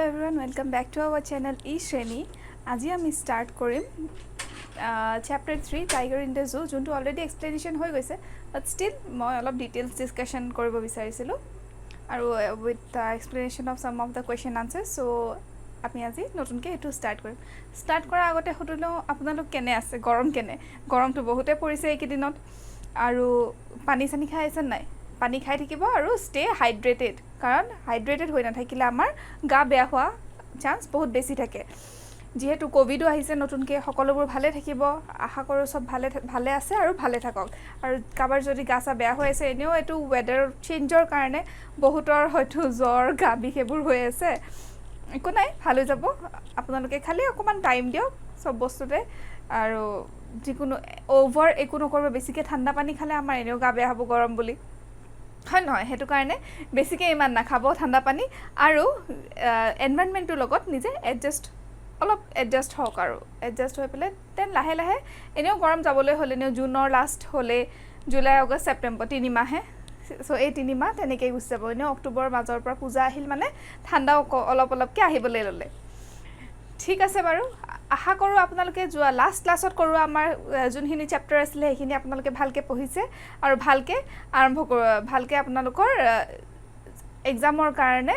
everyone, welcome back to our channel eShreni. আজি আমি start Karim chapter 3 Tiger in the Zoo যোনটো already explanation হৈ গৈছে but still মই অলপ ডিটেইলছ ডিসকাশন কৰিব বিচাৰিছিলো আৰু with the explanation of some of the question answers so আমি আজি নতুনকৈ এটো স্টার্ট কৰিম স্টার্ট কৰাৰ আগতে হতুলো আপোনালোক কেনে আছে গৰমটো বহুতে পৰিছে এই কিদিনত আৰু পানী সানি খাই আছে নাই পানী খাই থাকিব আৰু ষ্টে হাইড্ৰেটেড কাৰণ হাইড্ৰেটেড হৈ নাথাকিলে আমাৰ গা বেয়া হোৱা চান্স বহুত বেছি থাকে যেহেতু কোভিডো আহিছে নতুনকৈ সকলোবোৰ ভালে থাকিব আশা কৰো সব ভালে আছে আৰু ভালে থাকক আৰু কাবাৰ যদি গাছা বেয়া হৈ আছে এনেও এটো ওয়েদাৰ চেঞ্জৰ কাৰণে বহুতৰ হয়তো জ্বৰ গা বিখেবোৰ হৈ আছে একো নাই ভালো যাব আপোনালোকে খালি অকমান টাইম দিও সব বস্তুতে আৰু যিকোনো ওভাৰ একো নকৰব বেছিকে ঠাণ্ডা পানী খালে আমাৰ এনেও গা বেয়া হ'ব গৰম বুলি হয় নহয় হেতু কাৰণে বেছিকে ইমান না খাব ঠাণ্ডা পানী আৰু এনভায়ৰনমেন্টৰ লগত নিজে এডজাস্ট হওক আৰু এডজাস্ট হৈ পেলে দেন লাহে লাহে এনেও গৰম যাবলৈ হলে নেও জুনৰ লাষ্ট হলে জুলাই আগষ্ট সেপ্টেম্বৰ 3 মাহে সো এই 3 মাহ তেনেকৈ গুছি যাব এনেও অক্টোবৰ মাজৰ পৰা পূজা আহিল মানে ঠাণ্ডা অলপকে আহিবলৈ ললে ঠিক আছে বাৰু আশা কৰো আপোনালোকে যোৱা লাষ্ট ক্লাছত কৰো আমাৰ যোনখিনি চেপ্টাৰ আছিল সেইখিনি আপোনালোকে ভালকে পঢ়িছে আৰু ভালকে আৰম্ভ ভালকে আপোনালোকৰ এক্সামৰ কাৰণে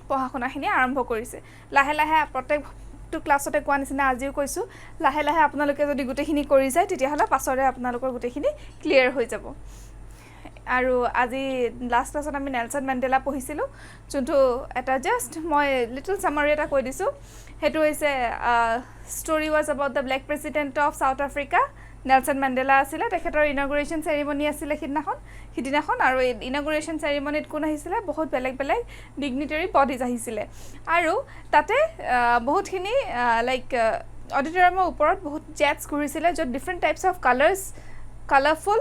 পঢ়াখনাখিনি আৰম্ভ কৰিছে লাহে লাহে প্ৰত্যেকটো ক্লাছতে কোৱা নিচিনা আজিও কৈছো লাহে লাহে আপোনালোকে যদি গুটেখিনি কৰি যায় তেতিয়া হলে পাছৰে আপোনালোকৰ গুটেখিনি ক্লিয়াৰ হৈ যাব আৰু আজি লাষ্ট ক্লাছত আমি নেলসন মেণ্ডেলা পঢ়িছিলো যোনটো এটা জাস্ট মই লিটল সামাৰি এটা কৈ দিছো হেতু হৈছে story was about the black president of South Africa Nelson Mandela আছিল তেখেতৰ ইনগ্ৰেচন সেৰেমনি আছিল সিদিনাখন আৰু ইনগ্ৰেচন সেৰেমনিত কোন আহিছিল বহুত বেলেগ ডিগনিটাৰী বডিজ আহিছিল আৰু তাতে বহুতখিনি লাইক অডিটৰিয়ামৰ ওপৰত বহুত জেটস ঘূৰিছিল যত ডিফাৰেন্ট টাইপস অফ কালাৰফুল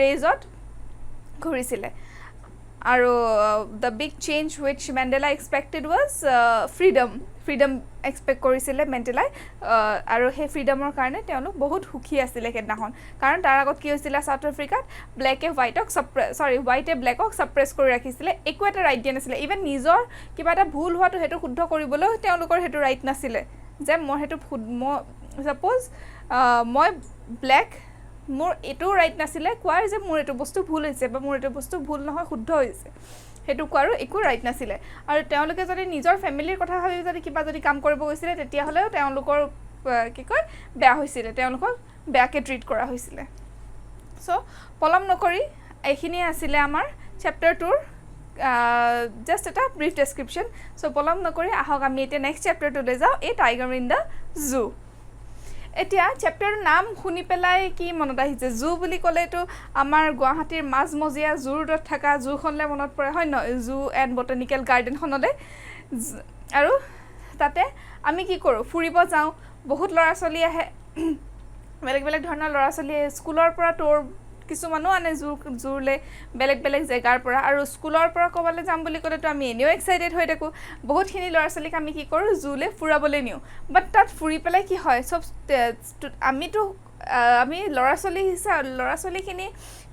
ৰেজত ঘূৰিছিল আৰু the big change which Mandela expected was freedom expect কৰিছিল মেণ্ডেলাই আৰু হে ফ্ৰীডমৰ কাৰণে তেওঁলোক বহুত সুখী আছিল কেদিনাখন কাৰণ তাৰ আগত কি হৈছিল সাউথ আফ্ৰিকাত ব্ল্যাকে হোৱাইটে ব্ল্যাকক সাপ্ৰেছ কৰি ৰাখিছিল একো এটা ৰাইট দিয়া নাছিল ইভেন নিজৰ কিবা এটা ভুল হোৱাটো হেতু শুদ্ধ কৰিবলৈ তেওঁলোকৰ হেতু ৰাইট নাছিল যে মই হেতু সাপোজ মই ব্ল্যাক মোৰ এটো ৰাইট নাছিলে কোৱাৰ যে মোৰ এটো বস্তু ভুল হৈছে বা মোৰ এটো বস্তু ভুল নহয় শুদ্ধ হৈছে হেতু কোৱাৰো একো ৰাইট নাছিলে আৰু তেওঁলোকে যদি নিজৰ ফ্যামিলিৰ কথা ভাবি যদি কিবা যদি কাম কৰিব গৈছিল তেতিয়া হলেও তেওঁলোকৰ কি কয় বেয়া হৈছিল তেওঁলোকক বেয়াকে ট্ৰিট কৰা হৈছিল সো পলম নকৰি এইখিনি আছিল আমাৰ চেপ্টাৰ 2 জাস্ট এটা ব্রিফ ডেসক্রিপশন সো পলম নকৰি আহক আমি এতিয়া নেক্সট চেপ্টাৰটো লৈ যাও এই টাইগাৰ ইন দা জু এতিয়া চেপ্টাৰৰ নাম শুনি পেলাই কি মনত আহিছে জু বুলি ক'লেটো আমাৰ গুৱাহাটীৰ মাজমজিয়া জুৰত থকা জুখনলে মনত পৰে হয় ন জু এণ্ড বটানিক্যাল গাৰ্ডেন খনলে আৰু তাতে আমি কি কৰো ফুৰিব যাও বহুত লৰা চলি আহে বেলেগ ধৰণৰ লৰা চলি স্কুলৰ পৰা তোৰ কিছু মানুহ আনে জুৰলে বেলেগ জেগাৰ পৰা আৰু স্কুলৰ পৰা কবালে যাম বুলি ক'লেটো আমি এনেও এক্সাইটেড হৈ থাকো বহুতখিনি লৰা চলিক আমি কি কৰো জুলে ফুৰাবলৈ নিও বাট তাত ফুৰি পেলাই কি হয় সব আমি লৰা চলিখিনি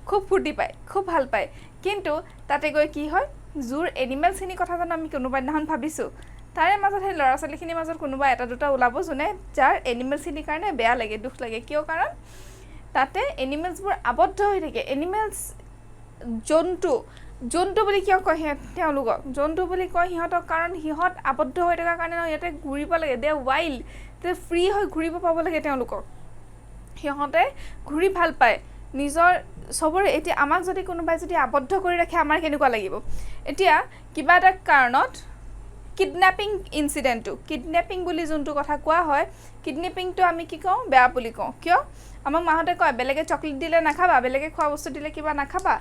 খুব ফুৰ্তি পায় খুব ভাল পায় কিন্তু তাতে গৈ কি হয় জুৰ এনিমেলছখিনি কথা জানো আমি কোনোবা দিনাখন ভাবিছো তাৰে মাজত সেই লৰা চলিখিনিৰ মাজত কোনোবা এটা দুটা ওলাব যোনে যাৰ এনিমেলছখিনিৰ কাৰণে বেয়া লাগে দুখ লাগে কিয় কাৰণ তাতে এনিমেলছবোৰ আবদ্ধ হৈ থাকে এনিমেলছ জন্তু বুলি কিয় কয় তেওঁলোকক জন্তু বুলি কয় সিহঁতক কাৰণ সিহঁত আবদ্ধ হৈ থকা কাৰণে ইয়াতে ঘূৰিব লাগে দে ওয়াইল্ড তে ফ্ৰী হৈ ঘূৰিব পাব লাগে তেওঁলোকক সিহঁতে ঘূৰি ভাল পায় নিজৰ সবৰে এতিয়া আমাক যদি কোনোবাই যদি আবদ্ধ কৰি ৰাখে আমাৰ কেনেকুৱা লাগিব এতিয়া কিবা এটা কাৰণত কিডন্যাপিং ইনসিডেন্টটো কিডন্যাপিং বুলি যোনটো কথা কোৱা হয় কিডন্যাপিংটো আমি কি কওঁ বেয়া বুলি কওঁ কিয় আমাক মাহতে কয় বেলেগে চকলেট দিলে নাখাবা বেলেগে খোৱা বস্তু দিলে কিবা নাখাবা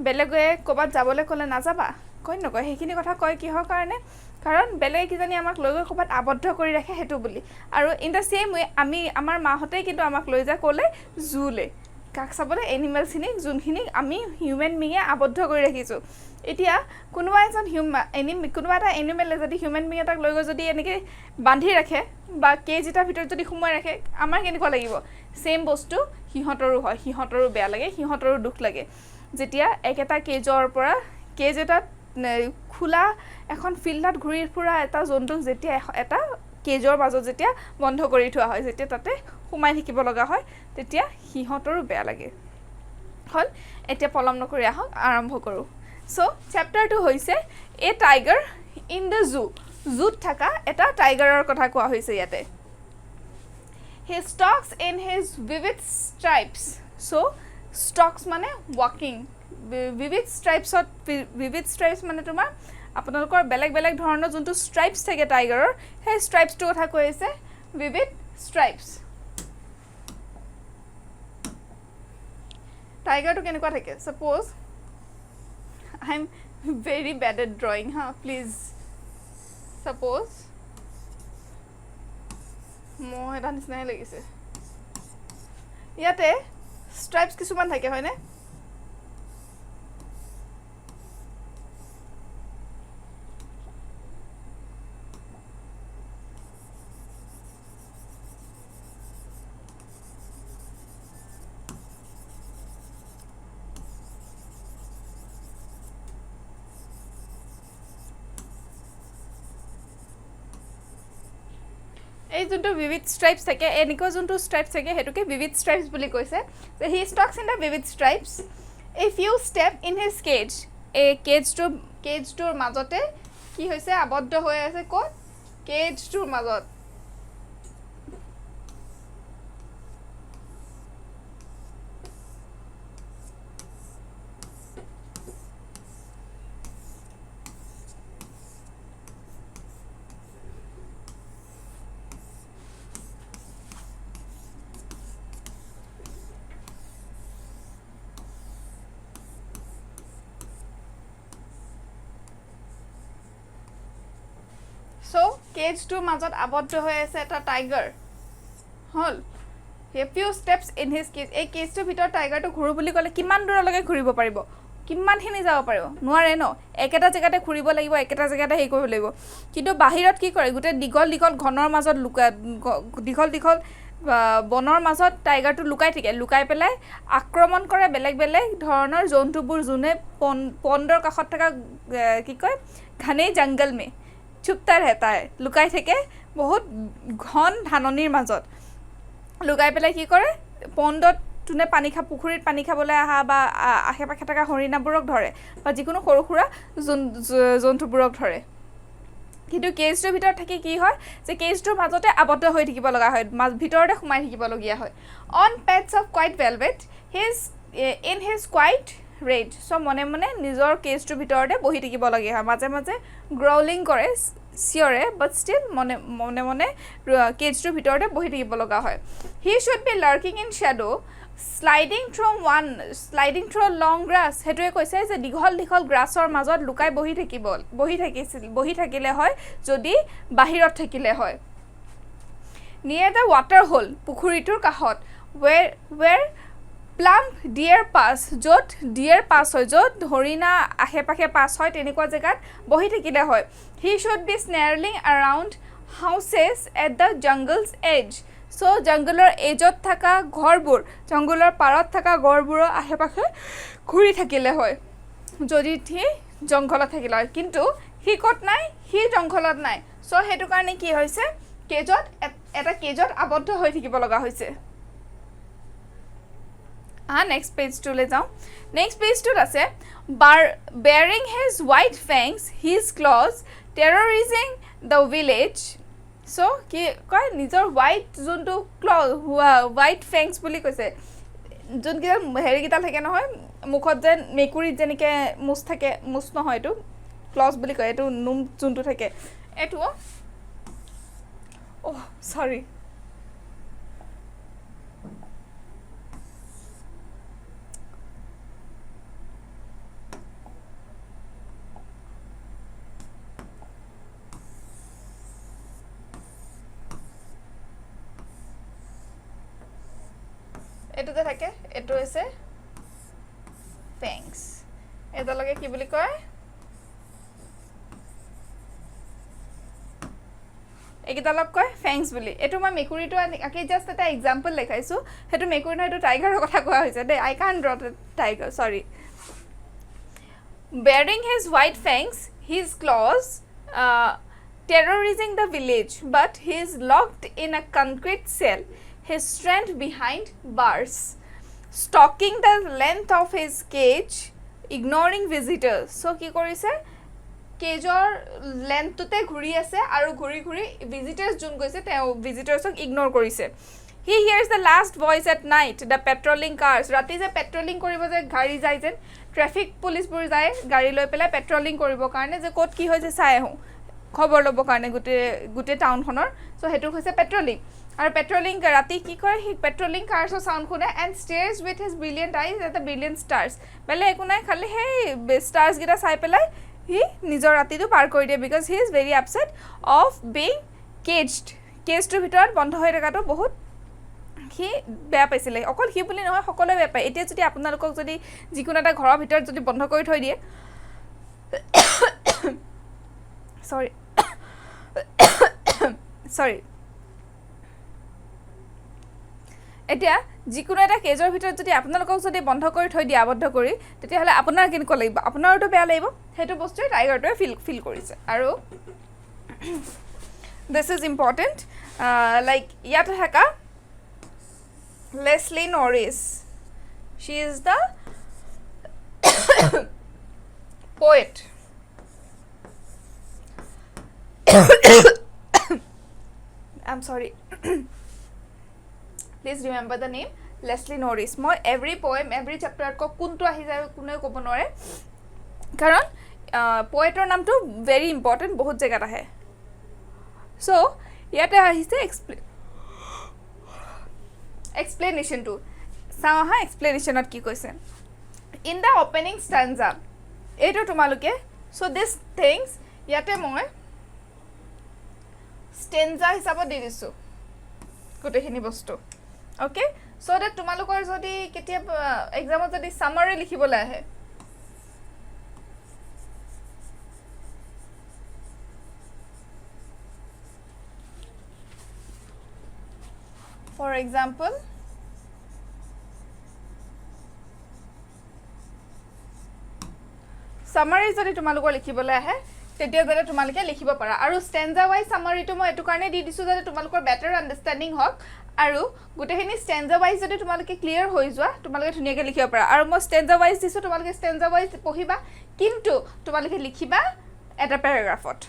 বেলেগে কবাত যাবলৈ ক'লে নাযাবা কয় নকয় সেইখিনি কথা কয় কিহৰ কাৰণে কাৰণ বেলেগে কিজানি আমাক লৈ গৈ কবাত আবদ্ধ কৰি ৰাখে হেতু বুলি আৰু ইন দা সেম ওয়ে আমি আমাৰ মাহতে কিন্তু আমাক লৈ যায় ক'লে জুলে কাক চাবলৈ এনিমেলছখিনি যোনখিনি আমি হিউম্যান বিঙে আবদ্ধ কৰি ৰাখিছো এতিয়া কোনোবা এটা এনিমেলে যদি হিউম্যান বিং এটাক লৈ গৈ যদি এনেকৈ বান্ধি ৰাখে বা কেজ এটাৰ ভিতৰত যদি সোমাই ৰাখে আমাৰ কেনেকুৱা লাগিব সেম বস্তু সিহঁতৰো হয় সিহঁতৰো বেয়া লাগে সিহঁতৰো দুখ লাগে যেতিয়া একেটা কেজৰ পৰা কেজ এটাত খোলা এখন ফিল্ডত ঘূৰি ফুৰা এটা জন্তুক যেতিয়া এটা কেজৰ মাজত যেতিয়া বন্ধ কৰি থোৱা হয় যেতিয়া তাতে সোমাই থাকিব লগা হয় তেতিয়া সিহঁতৰো বেয়া লাগে হল এতিয়া পলম নকৰি আহক আৰম্ভ কৰোঁ সো চেপ্টাৰটো হৈছে এ টাইগাৰ ইন দ্য জুত থকা এটা টাইগাৰৰ কথা কোৱা হৈছে ইয়াতে he stalks in his vivid stripes so stalks মানে walking vivid stripes মানে তোমাৰ আপোনালোকৰ বেলেগ বেলেগ ধৰণৰ যোনটো stripes থাকে টাইগাৰৰ সেই stripes টো কথা কৈ আছে vivid stripes টাইগাৰটো কেনেকুৱা থাকে suppose I am very bad at drawing please suppose মহ এটা নিচিনাই লাগিছে ইয়াতে stripes কিছুমান থাকে হয়নে এই যোনটো vivid stripes থাকে এনেকুৱা যোনটো stripes থাকে হেতুকে vivid stripes বুলি কৈছে so he stalks in the vivid stripes a few step in his cage a cage tour মাজতে কি হৈছে আবদ্ধ হৈ আছে কোন cage tour মাজত So, cage to মাজত আবদ্ধ হৈ আছে এটা টাইগাৰ হল a few steps in his cage এই cage টো ভিতৰ টাইগাৰটো ঘুৰু বুলি ক'লে কিমান দূৰলৈকে ঘুৰিব পাৰিব কিমানখিনি যাব পাৰিব নোৱাৰে ন একেটা জেগাতে ঘুৰিব লাগিব একেটা জেগাতে হেই কৰিব লাগিব কিন্তু বাহিৰত কি কৰে গুটে দীঘল ঘনৰ মাজত দীঘল বনৰ মাজত টাইগাৰটো লুকাই থাকে লুকাই পেলাই আক্ৰমণ কৰে বেলেগ ধৰণৰ জন্তুবোৰ যোনে পণ্ডৰ কাষত থকা কি কয় ঘনে জংগল মে চুপতা रहता है লুকাই থাকে বহুত ঘন ধাননিৰ মাজত লুকাই পেলাই কি কৰে পণ্ডত তুনে পুখুৰীত পানী খাবলৈ আহা বা আশেপাশে থকা হৰিণাবোৰক ধৰে বা যিকোনো সৰু সুৰা জন্তুবোৰক ধৰে কিন্তু কেজটোৰ ভিতৰত থাকি কি হয় যে কেজটোৰ মাজতে আবদ্ধ হৈ থাকিব লগা হয় ভিতৰতে সোমাই থাকিব লগিয়া হয় on pads of white velvet in his quiet rage so মনে নিজৰ কেজটোৰ ভিতৰতে বহি থাকিব লগিয়া হয় মাজে গ্ৰাউলিং কৰে চিয়ৰে but still মনে কেজটোৰ ভিতৰতে বহি থাকিব লগা হয় he should be lurking in shadow sliding through long grass হেতুৱে কৈছে যে দীঘল গ্ৰাছৰ মাজত লুকাই বহি থাকিলে হয় যদি বাহিৰত থাকিলে হয় near the water hole পুখুৰীটোৰ কাষত where plump deer pass য'ত deer pass হয় য'ত হৰিণা আশেপাশে পাছ হয় তেনেকুৱা জেগাত বহি থাকিলে হয় he should be snarling around houses at the jungle's edge so জংগলৰ এজত থকা ঘৰবোৰ জংগলৰ পাৰত থকা ঘৰবোৰৰ আশেপাশে ঘূৰি থাকিলে হয় যদি থি জংগলত থাকিলে হয় কিন্তু হি কত নাই হি জংগলত নাই so হেতু কাৰণে কি হৈছে কেজত আবদ্ধ হৈ থাকিব লগা হৈছে next page to le jao next page to ase bearing his white fangs his claws terrorizing the village so ki koi nijor white juntu claw white fangs boli koise jun ki heri kita thake no hoy mukhot je mekuri jenike mus thake mus no hoy tu claws boli koy etu num juntu thake etu oh sorry এটোতে থাকে এটো আছে fangs এটা লগে কি বুলি কয় একিটা log কয় fangs বুলি এটো মই মেকুৰীটো আকি জাস্ট এটা এক্সাম্পল লেখাইছো হেতু মেকুৰী না এটো টাইগাৰৰ কথা কোৱা হৈছে they I can't draw the tiger sorry Baring his white fangs, his claws, terrorizing the village, but he is locked in a concrete cell, his strength behind bars, stalking the length of his cage, ignoring visitors. So কি কৰিছে কেজৰ লেন্থটোতে ঘূৰি আছে আৰু ঘূৰি ঘূৰি ভিজিটাৰ্ছ যোন গৈছে তেওঁ ভিজিটাৰ্ছক ইগনোৰ কৰিছে. He hears the last voice at night, the patrolling cars. ৰাতি যে পেট্ৰলিং কৰিব যে গাড়ী যায় যেন ট্ৰেফিক পুলিচবোৰ যায় গাড়ী লৈ পেলাই পেট্ৰলিং কৰিবৰ কাৰণে যে ক'ত কি হৈছে চাই আহোঁ খবৰ ল'বৰ কাৰণে গোটেই টাউনখনৰ. চ' সেইটো হৈছে পেট্ৰলিং. আৰু পেট্ৰলিং ৰাতি কি কৰে সি পেট্ৰলিং কাৰ্ছৰ চাউণ্ড শুনে and stares with his brilliant eyes at the brilliant stars. বেলেগ একো নাই খালি সেই ষ্টাৰ্ছকেইটা চাই পেলাই সি নিজৰ ৰাতিটো পাৰ কৰি দিয়ে because he is very upset of being কেজটোৰ ভিতৰত বন্ধ হৈ থকাটো বহুত সি বেয়া পাইছিলে. অকল সি বুলি নহয় সকলোৱে বেয়া পায়. এতিয়া যদি আপোনালোকক যদি যিকোনো এটা ঘৰৰ ভিতৰত যদি বন্ধ কৰি থৈ দিয়ে চৰি এতিয়া যিকোনো এটা কেজৰ ভিতৰত যদি আপোনালোকক যদি বন্ধ কৰি থৈ দিয়ে আবদ্ধ কৰি তেতিয়াহ'লে আপোনাৰ কেনেকুৱা লাগিব আপোনাৰোতো বেয়া লাগিব. সেইটো বস্তুৱে টাইগাৰটোৱে ফিল কৰিছে. আৰু দিছ ইজ ইম্পৰ্টেণ্ট লাইক ইয়াতে থকা Leslie Norris. She is the poet. I'm sorry. Please remember the name Leslie Norris. মই every poem, every chapter কোনটো আহি যায় কোনেও ক'ব নোৱাৰে কাৰণ poetৰ নামটো very important বহুত জেগাত আহে. So ইয়াতে আহিছে explanation to চাওঁ হা এক্সপ্লেনেশ্যনত কি কৈছে. ইন দ্য অপেনিং ষ্টাঞ্জা এইটো তোমালোকে চ' দিছ থিংছ ইয়াতে মই ষ্টেঞ্জা হিচাপত দি দিছোঁ গোটেইখিনি বস্তু. অ'কে চ' ডেট তোমালোকৰ যদি কেতিয়াবা এক্সামত যদি চামাৰী লিখিবলৈ আহে for example summary যদি তোমালোকৰ লিখিবলৈ আহে তেতিয়া যাতে তোমালোকে লিখিব পাৰা. আৰু ষ্টেঞ্জা ৱাইজ সামাৰীটো মই এটো কাৰণে দি দিছোঁ যাতে তোমালোকৰ বেটাৰ আণ্ডাৰষ্টেণ্ডিং হওক আৰু গোটেইখিনি ষ্টেঞ্জা ৱাইজ যদি তোমালোকে ক্লিয়াৰ হৈ যোৱা তোমালোকে ধুনীয়াকৈ লিখিব পাৰা. আৰু মই ষ্টেঞ্জা ৱাইজ দিছোঁ তোমালোকে ষ্টেঞ্জা ৱাইজ পঢ়িবা কিন্তু তোমালোকে লিখিবা এটা পেৰাগ্ৰাফত.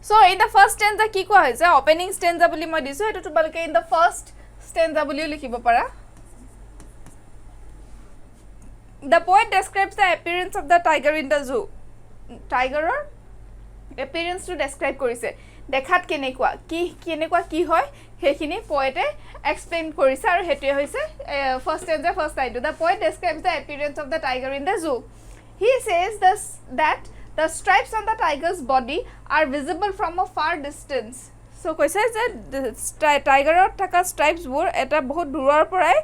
So in the first stanza কি কোৱা হৈছে opening stanza বুলি মই দিছো এটো তোমালোকে in the first stanza বুলিও লিখিব পাৰা. The poet describes the appearance of the tiger in the zoo. Tigerৰ appearance to describe কৰিছে দেখাত কেনেকুৱা কি হয় হেখিনি poete explain কৰিছে আৰু হেটোৱে হৈছে first stanza first line. The poet describes the appearance of the tiger in the zoo. He says that the stripes on the tiger's body are visible from a far distance. So কৈছে যে টাইগাৰত থকা স্ট্ৰাইপছবোৰ এটা বহুত দূৰৰ পৰাই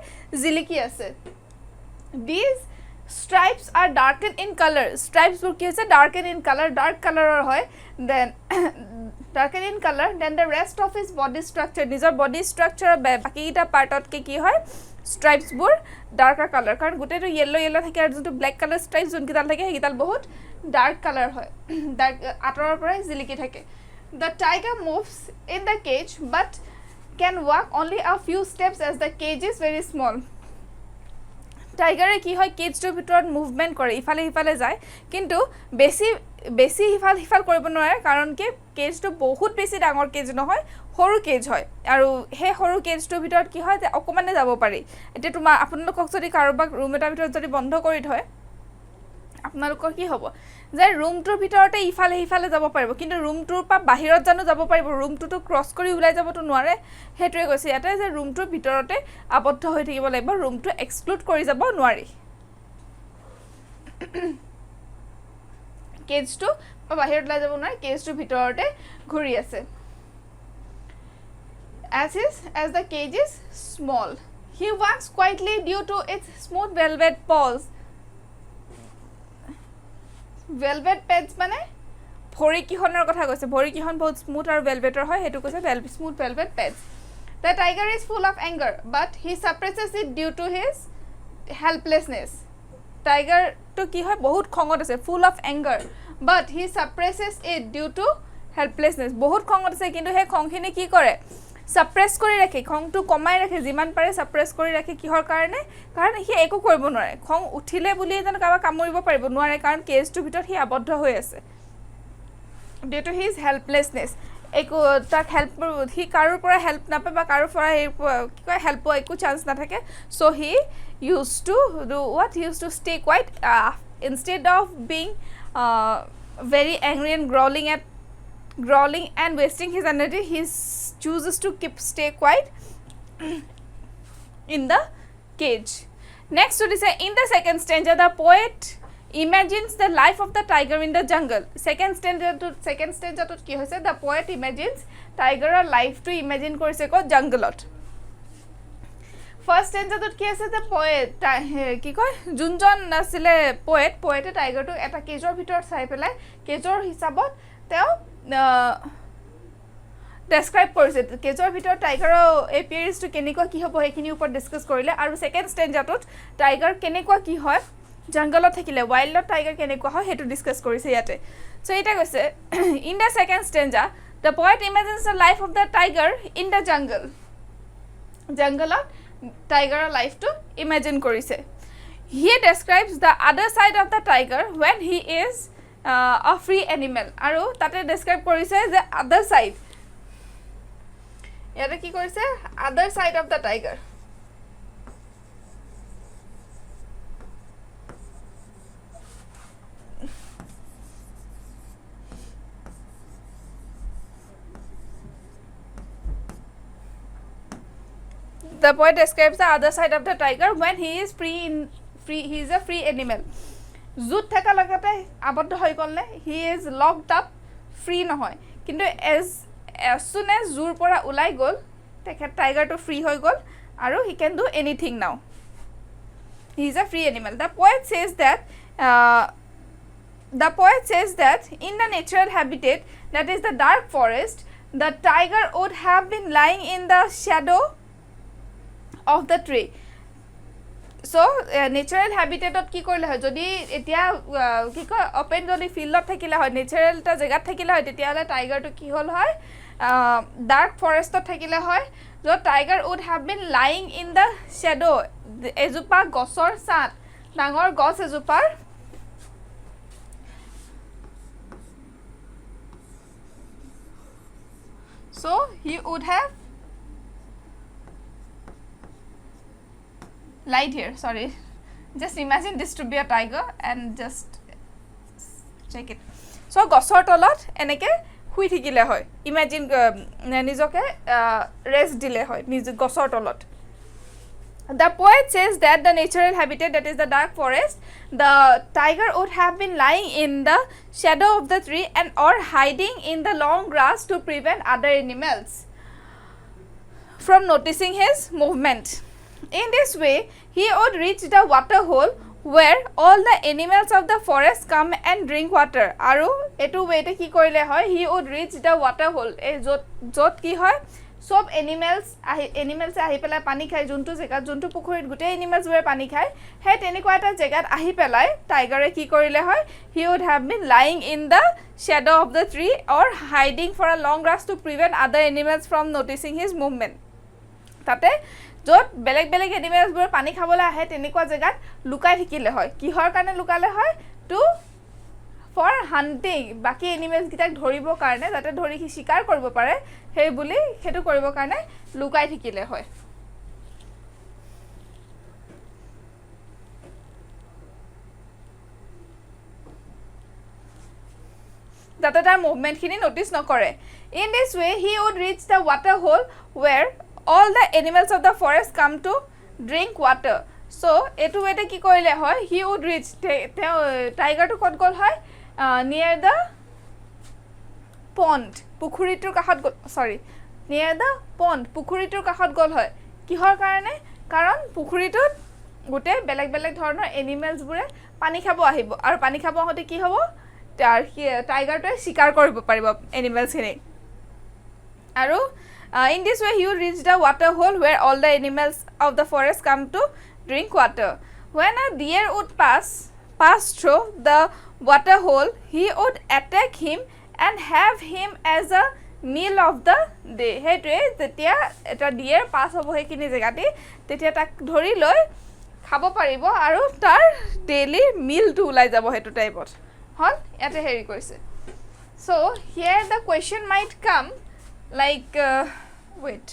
জিলিকি আছে. These stripes are darkened in color. Stripesবোৰ কি হৈছে darkened in color, dark colorৰ হয়. Then darkened in color, then the rest of his body structure, নিজৰ body structure বাকিটা পাৰ্টত কি হয় স্ট্ৰাইপছবোৰ ডাৰ্কাৰ কালাৰ কাৰণ গোটেইটো yellow থাকে আৰু যোনটো ব্লেক কালাৰ স্ট্ৰাইপছ যোনকেইডাল থাকে সেইকেইডাল বহুত ডাৰ্ক কালাৰ হয় ডাৰ্ক আঁতৰৰ পৰাই জিলিকি থাকে. The tiger moves in the cage but can walk only a few steps as the cage is very small. টাইগাৰে কি হয় কেজটোৰ ভিতৰত মুভমেণ্ট কৰে ইফালে সিফালে যায় কিন্তু বেছি সিফাল কৰিব নোৱাৰে কাৰণ কি কেজটো বহুত বেছি ডাঙৰ কেজ নহয় সৰু কেজ হয় আৰু সেই সৰু কেজটোৰ ভিতৰত কি হয় যে অকমানে যাব পাৰি. এতিয়া আপোনালোকক যদি কাৰোবাক ৰুম এটাৰ ভিতৰত যদি বন্ধ কৰি থয় আপোনালোকৰ কি হ'ব যে ৰুমটোৰ ভিতৰতে ইফালে সিফালে যাব পাৰিব কিন্তু ৰুমটোৰ পৰা বাহিৰত জানো যাব পাৰিব ৰুমটোতো ক্ৰছ কৰি ওলাই যাবতো নোৱাৰে. সেইটোৱে কৈছে ইয়াতে যে ৰুমটোৰ ভিতৰতে আবদ্ধ হৈ থাকিব লাগিব ৰুমটো এক্সক্লুড কৰি যাব নোৱাৰি. কেজটো বাহিৰত ওলাই যাব নোৱাৰে কেজটোৰ ভিতৰতে ঘূৰি আছে. As the cage is small, he walks quietly due to its smooth velvet paws. Velvet pads মানে ভৰি কিখনৰ কথা কৈছে ভৰি কিখন বহুত স্মুথ আৰু ভেলভেটৰ হয় হেতু কৈছে smooth velvet pads. The tiger is full of anger but he suppresses it due to his helplessness. টাইগাৰটো কি হয় বহুত খঙত আছে full of anger but he suppresses it due to helplessness বহুত খঙত আছে কিন্তু সেই খংখিনি কি কৰে সাপ্ৰেছ কৰি ৰাখে খংটো কমাই ৰাখে যিমান পাৰে সাপ্ৰেছ কৰি ৰাখে কিহৰ কাৰণে কাৰণ সি একো কৰিব নোৱাৰে খং উঠিলে বুলি জানো কাৰোবাক কামুৰিব পাৰিব নোৱাৰে কাৰণ কেজটোৰ ভিতৰত সি আবদ্ধ হৈ আছে ডিউ টু হিজ হেল্পলেছনেছ একো তাক হেল্প সি কাৰোৰ পৰা হেল্প নাপায় বা কাৰোৰ পৰা কি কয় হেল্প একো চান্স নাথাকে চ' he use to do what he use to stay quit instead of being very angry and growling and wasting his energy he chooses to stay quiet in the cage. Next what is in the second stanza the poet imagines the life of the tiger in the jungle. Second stanza to ki hoise the poet imagines tiger or life to imagine korise ko jungle ot. First stanza to ki ase the poet ki koy junjon asile poet tiger to eta cage or bhitor sai pelai cage or hisabot teo describe কৰিছে কেজৰ ভিতৰত টাইগাৰৰ এপিয়াৰেন্সটো কেনেকুৱা কি হ'ব হেখিনি ওপৰত discuss কৰিলে আৰু second ষ্টেঞ্জাটোত tiger কেনেকুৱা কি হয় জংগলত থাকিলে ওয়াইল্ডত টাইগাৰ কেনেকুৱা হয় হেতু ডিসকাস কৰিছে ইয়াতে সো এটা কৈছে in the second stanza the poet imagines the life of the tiger in the jungle জংগলত টাইগাৰৰ লাইফটো ইমাজিন কৰিছে he describes the other side of the tiger when he is a free animal আৰু তাতে ডেসক্ৰাইব কৰিছে যে আদাৰ সাইড ইয়াতে কি কৰিছে আদাৰ side of the tiger The poet describes the other side of the tiger when he is he is a free animal জুত থাকা লগাতে আবদ্ধ হৈ গলনে he is locked up free নহয় কিন্তু as soon as জুৰ পৰা উলাই গল তেখেত টাইগাৰটো ফ্ৰী হৈ গল আৰু he can do anything now he is a free animal the poet says that in the natural habitat that is the dark forest the tiger would have been lying in the shadow of the tree so natural habitat ot ki korle hoy jodi etia ki ko open jodi field ot thakile hoy natural ta jagat thakile hoy tetia la tiger to ki hol hoy dark forest ot thakile hoy so tiger would have been lying in the shadow ejupa gosor sat dangor gos ejupar so he would have light here sorry just imagine this to be a tiger and just check it so gosor tolot eneke hui thikile hoy imagine nijoke rest dile hoy niz gosor tolot the poet says that the natural habitat that is the dark forest the tiger would have been lying in the shadow of the tree and or hiding in the long grass to prevent other animals from noticing his movement in this way he would reach the water hole where all the animals of the forest come and drink water aru etu way te ki korile hoy he would reach the water hole e jot ki hoy sob animals ahi pelai pani khai juntu jega juntu pukhurit gute animals bure pani khai he teniko eta jegat ahi pelai tiger e ki korile hoy he would have been lying in the shadow of the tree or hiding for a long grass to prevent other animals from noticing his movement tate jot beleg animals bure pani khabole ahe teniko jegat lukai thikile hoy kihor karone lukale hoy to for hunting baki animals gitak dhoribo karone jate dhori ki shikar koribo pare hei buli hetu koribo karone lukai thikile hoy jate tar movement khini notice nokore in this way he would reach the water hole where all the animals of the forest come to drink water so etu wete ki koile hoy he would reach tiger to kot gol hoy near the pond pukhuritur kahat sorry near the pond pukhuritur kahat gol hoy kihor karone karon pukhuritut gote beleg dhornor animals bure pani khabo ahibo aru pani khabo hote ki hobo tiger to shikar koribo paribo animals hine aru in this way he will reach the water hole where all the animals of the forest come to drink water when a deer would pass through the water hole, he would attack him and have him as a meal of the day. হেতুৱে যেতিয়া এটা dear পাছ হ'ব সেইখিনি জেগাতে তেতিয়া তাক ধৰি লৈ খাব পাৰিব আৰু তাৰ ডেইলি মিলটো ওলাই যাব হেতু টাইপত হল ইয়াতে হেৰি কৰিছে so here the question might come like wait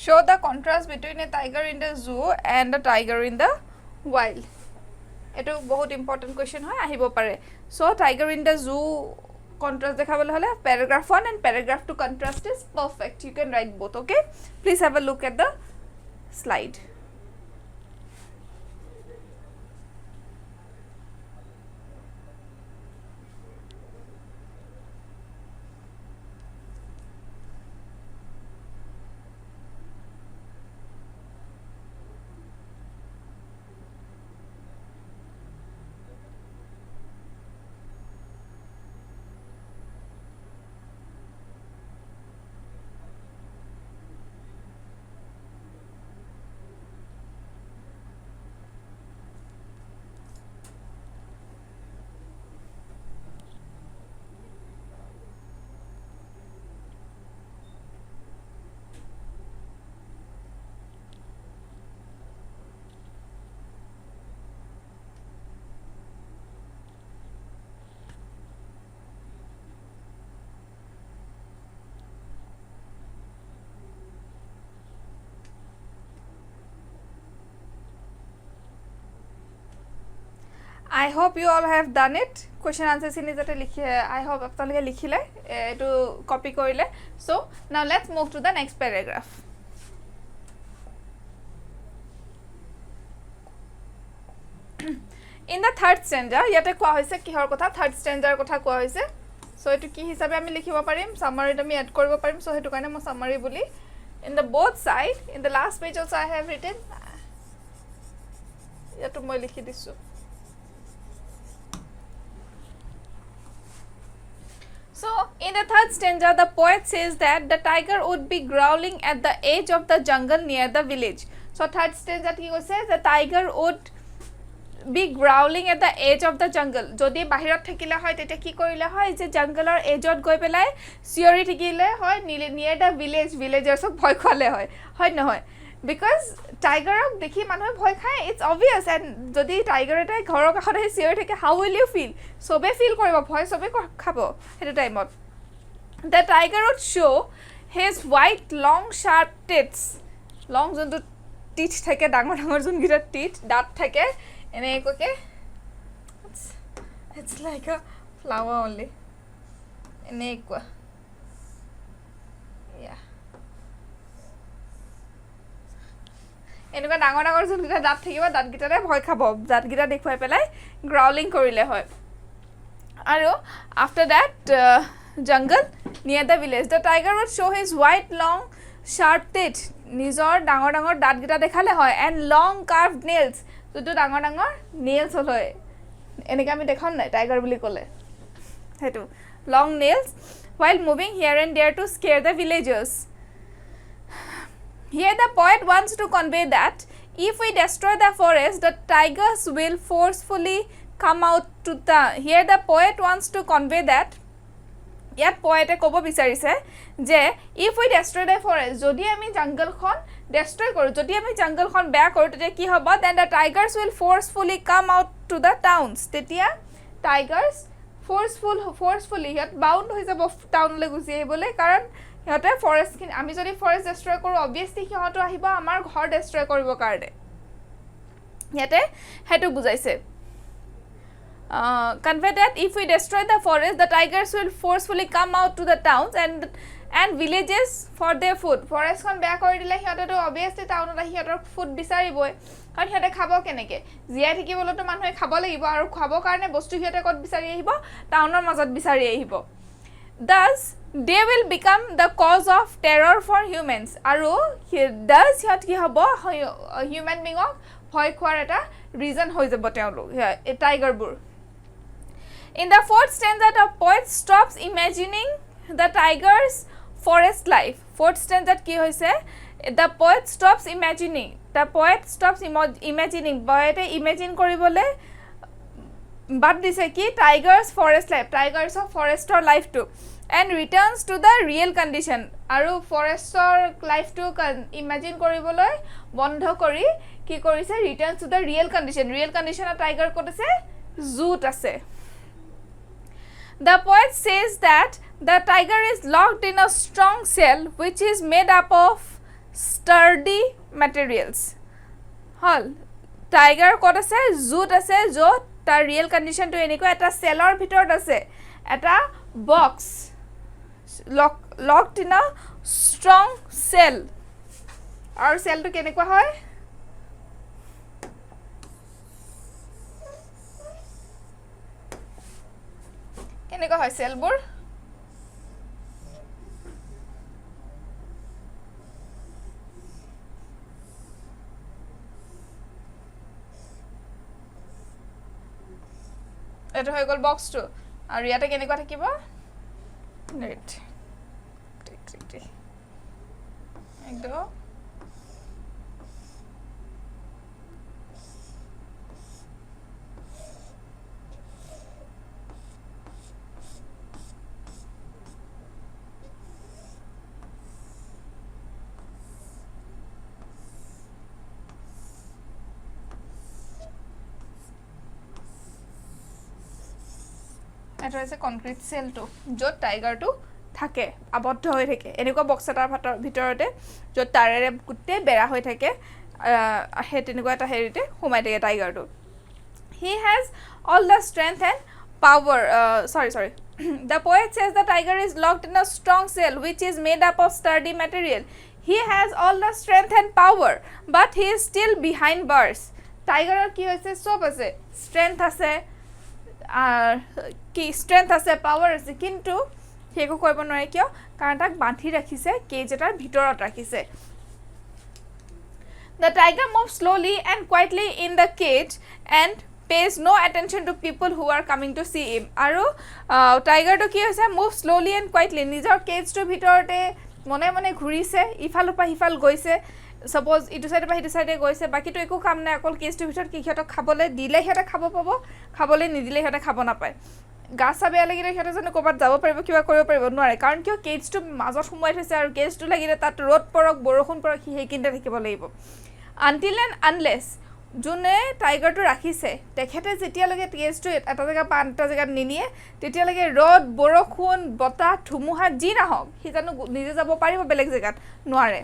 show the contrast between a tiger in the zoo and a tiger in the wild. Eto bahut important question hoy ahibo pare. So tiger in the zoo contrast dekhabole hole paragraph 1 and paragraph 2 contrast is perfect. You can write both, okay? Please have a look at the slide. I hope you all have done it. Question answers in jate likhi I hope apnaloke likhile etu copy korile. So now let's move to the next paragraph. In the third stanza yate koa hoise kihor kotha third stanza kotha koa hoise so etu ki hisabe ami likhibo parim summary ami add koribo parim so hetu kane mo summary boli in the both side in the last page also I have written yato moi likhi disu. So, in the third stanza, the poet says that the tiger would be growling at the edge of the jungle near the village. So, third stanza ki says the tiger would be growling at the edge of the jungle. Jodi bahirot thakile hoy tete ki korile hoy je jungle or edge ot goi pelai siori thakile hoy near the villagers ok bhoy khale hoy na hoy because tiger ok dekhi manhoy bhoy khaye it's obvious and jodi tiger eta ghoror kakhot he siori thake how will you feel sobe feel koribo bhoy sobe khabo hetu time ot the tiger would show his white long sharp teeth long jontu teeth thake dangor jon gita teeth dat thake ene ekoke it's like a flower only ene ekwa yeah এনেকুৱা ডাঙৰ ডাঙৰ যোনকিটা দাঁত থাকিব দাঁতকিটাৰে ভয় খাব দাঁতকিটা দেখুৱাই পেলাই গ্ৰাউলিং কৰিলে হয় আৰু after that jungle near the village the tiger would show his white long sharp teeth নিজৰ ডাঙৰ ডাঙৰ দাঁতকিটা দেখালে হয় and long carved nails যোনটো ডাঙৰ ডাঙৰ nails হয় এনেকৈ আমি দেখাম নাই টাইগাৰ বুলি ক'লে সেইটো long nails while moving here and there to scare the villagers. Here the poet wants to convey that if we destroy the forest, the tigers will forcefully come out to the. Here the poet wants to convey that. ইয়াত poet ক'ব বিচাৰিছে যে if we destroy the forest, যদি আমি জংগলখন destroy কৰোঁ, যদি আমি জংগলখন বেয়া কৰোঁ, তেতিয়া কি হ'ব? Then the tigers will forcefully come out to the towns. তেতিয়া tigers forcefully হিহঁত বাউণ্ড হৈ যাব টাউনলৈ গুচি আহিবলৈ, কাৰণ সিহঁতে ফৰেষ্টখিনি আমি যদি ফৰেষ্ট ডেষ্ট্ৰয় কৰোঁ অবভিয়াছলি সিহঁতো আহিব আমাৰ ঘৰ ডেষ্ট্ৰয় কৰিবৰ কাৰণে। ইয়াতে সেইটো বুজাইছে convey that if we destroy the forest, the tigers will forcefully come out to the towns and villages for their food. ফৰেষ্টখন বেয়া কৰি দিলে সিহঁতেতো অবভিয়াছলি টাউনত আহি সিহঁতৰ ফুড বিচাৰিবই, কাৰণ সিহঁতে খাব কেনেকৈ? জীয়াই থাকিবলৈতো মানুহে খাব লাগিব, আৰু খাবৰ কাৰণে বস্তু সিহঁতে ক'ত বিচাৰি আহিব? টাউনৰ মাজত বিচাৰি আহিব। Thus, they will become the cause of terror for humans. আৰু thus সিহঁত কি হ'ব? হিউমেন বিঙক ভয় খোৱাৰ এটা ৰিজন হৈ যাব তেওঁলোক টাইগাৰবোৰ। In the fourth stanza, the poet stops imagining the tiger's forest life. Fourth stanza কি হৈছে? The poet stops imagining. The poet stops imagining. Poet imagine কৰিবলৈ বাদ দিছে কি? Tiger's forest life. Tigers of forestৰ লাইফটো and returns to the real condition. আৰু ফৰেষ্টৰ লাইফটো ইমেজিন কৰিবলৈ বন্ধ কৰি কি কৰিছে? returns to the real condition. real conditionৰ টাইগাৰ ক'ত আছে? জুত আছে। The poet says that the tiger is locked in a strong cell which is made up of sturdy materials. হল টাইগাৰ ক'ত আছে? জুত আছে, য'ত তাৰ ৰিয়েল কণ্ডিশ্যনটো এনেকুৱা এটা চেলৰ ভিতৰত আছে, এটা box locked in a strong চেল। আৰু চেলটো কেনেকুৱা হয়? কেনেকুৱা হয় চেলবোৰ? এইটো হৈ গ'ল বক্সটো, আৰু ইয়াতে কেনেকুৱা থাকিব? নেট একদম এটা হৈছে কনক্ৰিট চেলটো, য'ত টাইগাৰটো থাকে, আবদ্ধ হৈ থাকে। এনেকুৱা বক্স এটাৰ ভিতৰতে য'ত তাৰেৰে গোটেই বেৰা হৈ থাকে, সেই তেনেকুৱা এটা হেৰিতে সোমাই থাকে টাইগাৰটো। He has all the strength and power. Sorry. The poet says the tiger is locked in a strong cell which is made up of sturdy material. He has all the strength and power, but he is still behind bars. টাইগাৰৰ কি হৈছে? চব আছে, strength আছে, কি strength আছে, power আছে, কিন্তু C একো কৰিব নোৱাৰে। কিয়? কাৰণ তাক বান্ধি ৰাখিছে, কেজ এটাৰ ভিতৰত ৰাখিছে। The tiger moves slowly and quietly in the cage and pays no attention to people who are coming to see him. আৰু টাইগাৰটো কি হৈছে? মুভ স্ল'লি এণ্ড কুৱাইটলি, নিজৰ কেজটোৰ ভিতৰতে মনে মনে ঘূৰিছে, ইফালৰ পৰা সিফাল গৈছে, ছাপ'জ ইটো চাইডৰ পৰা সিটো চাইডে গৈছে, বাকীটো একো কাম নাই, অকল কেজটোৰ ভিতৰত কি সিহঁতক খাবলৈ দিলে সিহঁতে খাব পাব, খাবলৈ নিদিলে সিহঁতে খাব নাপায়। গা চা বেয়া লাগিলে সিহঁতে জানো ক'ৰবাত যাব পাৰিব, কিবা কৰিব পাৰিব? নোৱাৰে, কাৰণ কিয়? কেজটো মাজত সোমোৱাই থৈছে, আৰু কেজটো লাগিলে তাত ৰ'দ পৰক বৰষুণ পৰক সি সেইখিনিতে থাকিব লাগিব। আনটিল এণ্ড আনলেছ যোনে টাইগাৰটো ৰাখিছে তেখেতে যেতিয়ালৈকে কেজটো এটা জেগাৰ পৰা আন এটা জেগাত নিনিয়ে, তেতিয়ালৈকে ৰ'দ বৰষুণ বতাহ ধুমুহা যি নাহক সি জানো নিজে যাব পাৰিব বেলেগ জেগাত? নোৱাৰে।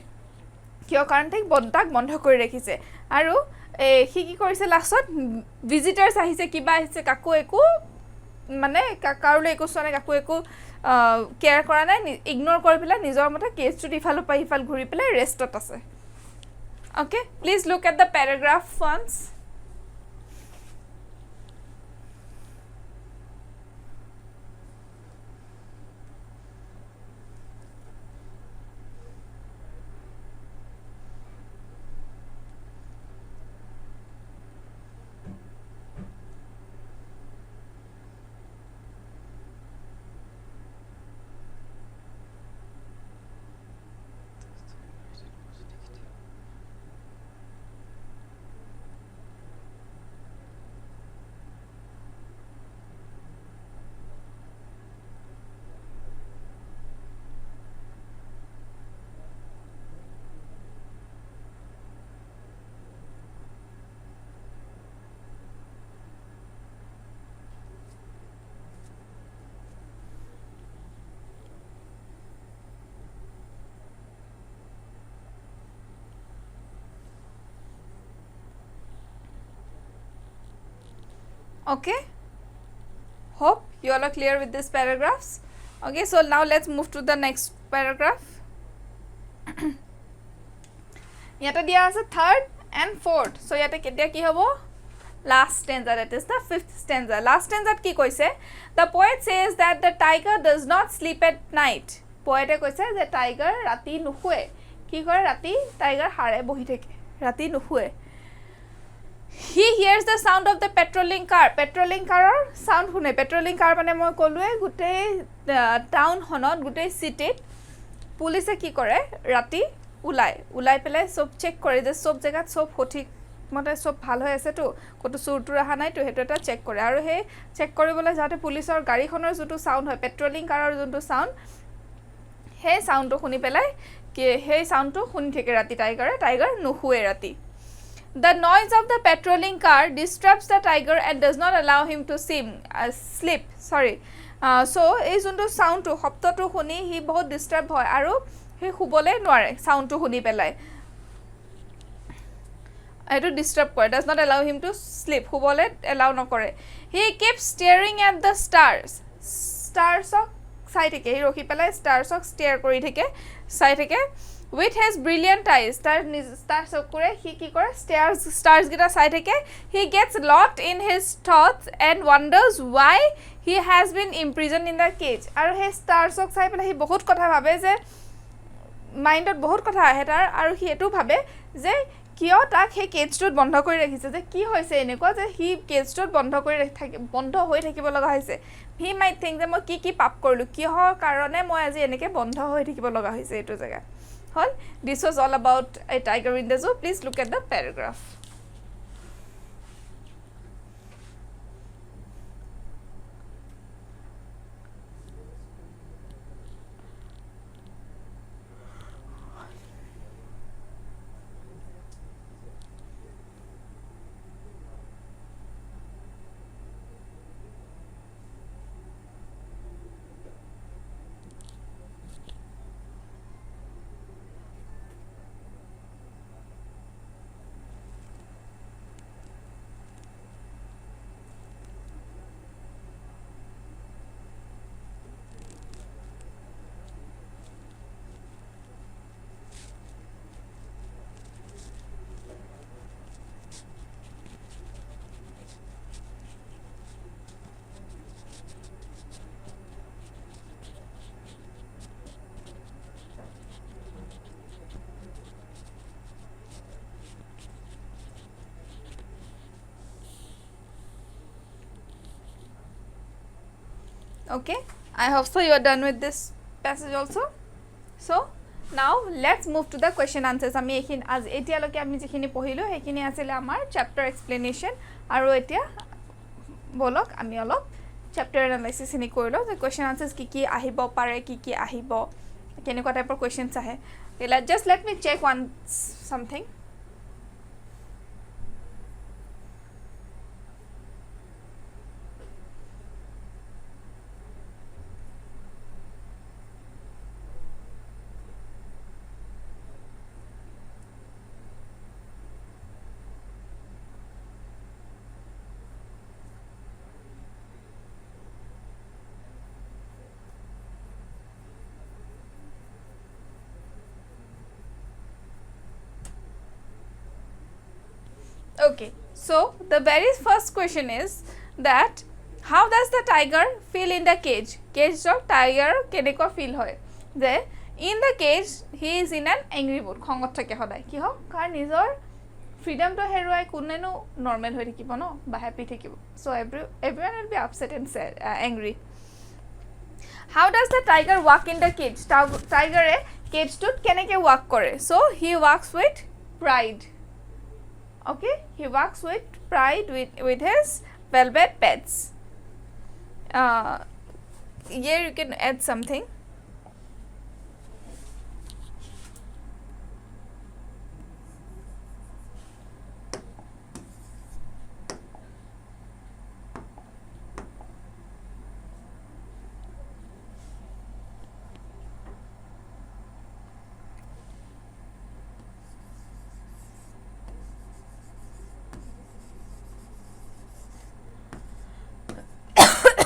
কিয়? কাৰণ তাক বন্ধ কৰি ৰাখিছে। আৰু সি কি কৰিছে? লাষ্টত ভিজিটাৰ্ছ আহিছে, কিবা আহিছে, কাকো একো মানে কাৰোলৈ একো চোৱা নাই, কাকো একো কেয়াৰ কৰা নাই, ইগন'ৰ কৰি পেলাই নিজৰ মতে কেজটোত ইফালৰ পৰা সিফাল ঘূৰি পেলাই ৰেষ্টত আছে। Okay, please look at the paragraph once. Okay, hope you all are clear with these paragraphs. Okay, so now let's move to the next paragraph. ইয়াতে দিয়া আছে third and fourth, so ইয়াতে কেতিয়া কি হ'ব, last stanza, that is the fifth stanza. Last stanza কি কৈছে, the poet says that the tiger does not sleep at night. poet কৈছে যে tiger ৰাতি নুশুৱে, কি কৰে ৰাতি tiger হাৰে বহি থাকে, ৰাতি নুশুৱে. He hears the sound of the patrolling car. Patrolling car sound শুনে. Patrolling car মানে মই ক'লোৱে গোটেই টাউন হনত গোটেই চিটিত পুলিচে কি কৰে ৰাতি ওলাই পেলাই সব চেক কৰে যে সব জেগাত সব সঠিক মতে সব ভাল হৈ আছে তো, কতো চুৰটো ৰহা নাই তো, হেতু এটা চেক কৰে. আৰু হে চেক কৰিবলৈ যাতে পুলিচৰ গাড়ীখনৰ যোনটো সাউন্ড হয়, পেট্ৰলিং কাৰৰ যোনটো সাউন্ড, হে সাউন্ডটো শুনি পেলাই কি হে সাউন্ডটো শুনি থাকে ৰাতি টাইগাৰ নুশুৱে ৰাতি. The noise of the patrolling car disturbs the tiger and does not allow him to sleep. So এই যোনটো সাউন্ডটো শব্দটো শুনি হি বহুত ডিস্টার্ব হয় আৰু হি শুবলে নোৱাৰে সাউন্ডটো শুনি পেলাই, এটো ডিস্টার্ব কৰে, does not allow him to sleep, শুবলে allow নকৰে. He keeps staring at the stars চাই থাকে, হি ৰখি পেলাই starsক stare কৰি থাকে, চাই থাকে. With his brilliant eyes, তাৰ চকুৰে হি কি কৰে stars গিটা চাই থাকে. He gets locked in his thoughts and wonders why he has been imprisoned in the cage. আৰু হে starsক চাই পেলাই হি বহুত কথা ভাবে, যে মাইণ্ডত বহুত কথা আহে তাৰ, আৰু হি এটো ভাবে যে কিয় তাক হে কেজটোত বন্ধ কৰি ৰাখিছে, যে কি হৈছে এনেকুৱা যে হি কেজটোত বন্ধ হৈ থাকিব লগা হৈছে. হি মাইট থিংক যে মই কি পাপ কৰিলো, কিহৰ কাৰণে মই আজি এনেকে বন্ধ হৈ থাকিব লগা হৈছে এইটো জেগা হল. This was all about a tiger in the zoo. Please look at the paragraph. Okay, I hope so you are done with this passage also. So now let's move to the question answers. আমি এখিনি আজ এতিয়ালৈকে আমি যিখিনি পঢ়িলো হেখিনি আছিল আমাৰ chapter explanation, আৰু এতিয়া বলক আমি অলপ chapter analysis খিনি কৰিলো, যে question answers কি আহিব পাৰে, কি আহিব, কেনেকুৱা টাইপৰ questions আহে. Just let me check something. Okay, so the very first question is that how does the tiger feel in the cage? Cage of tiger keneko feel hoy, যে in the cage he is in an angry mood, খঙত থাকে সদায়, কি হক কাৰ নিজৰ freedom to হেৰুৱাই কোনেনো normal হৈ থাকিব ন, বা happy থাকিব. So everyone will be upset and sad, angry. How does the tiger walk in the cage? Tiger e cage tut keneke walk kore? So he walks with pride. Okay, he walks with pride with his velvet pets. Here you can add something.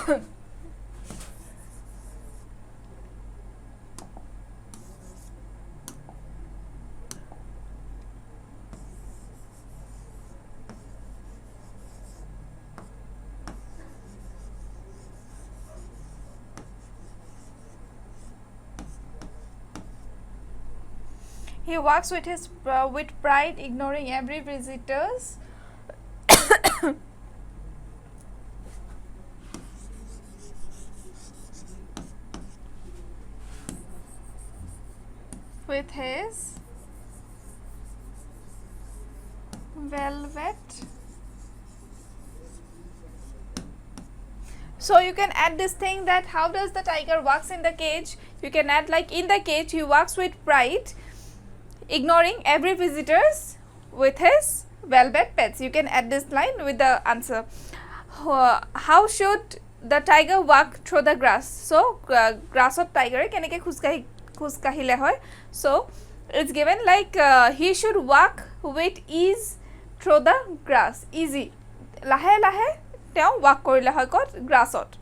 He walks with his with pride, ignoring every visitors. With his velvet. So you can add this thing that how does the tiger walks in the cage? You can add like in the cage he walks with pride, ignoring every visitors with his velvet pets. You can add this line with the answer. How should the tiger walk through the grass? So grass of tiger keneke khuzkahile hoy. So it's given like he should walk with ease through the grass. Easy. Lahe lahe teo walk korile hoy kot grassot.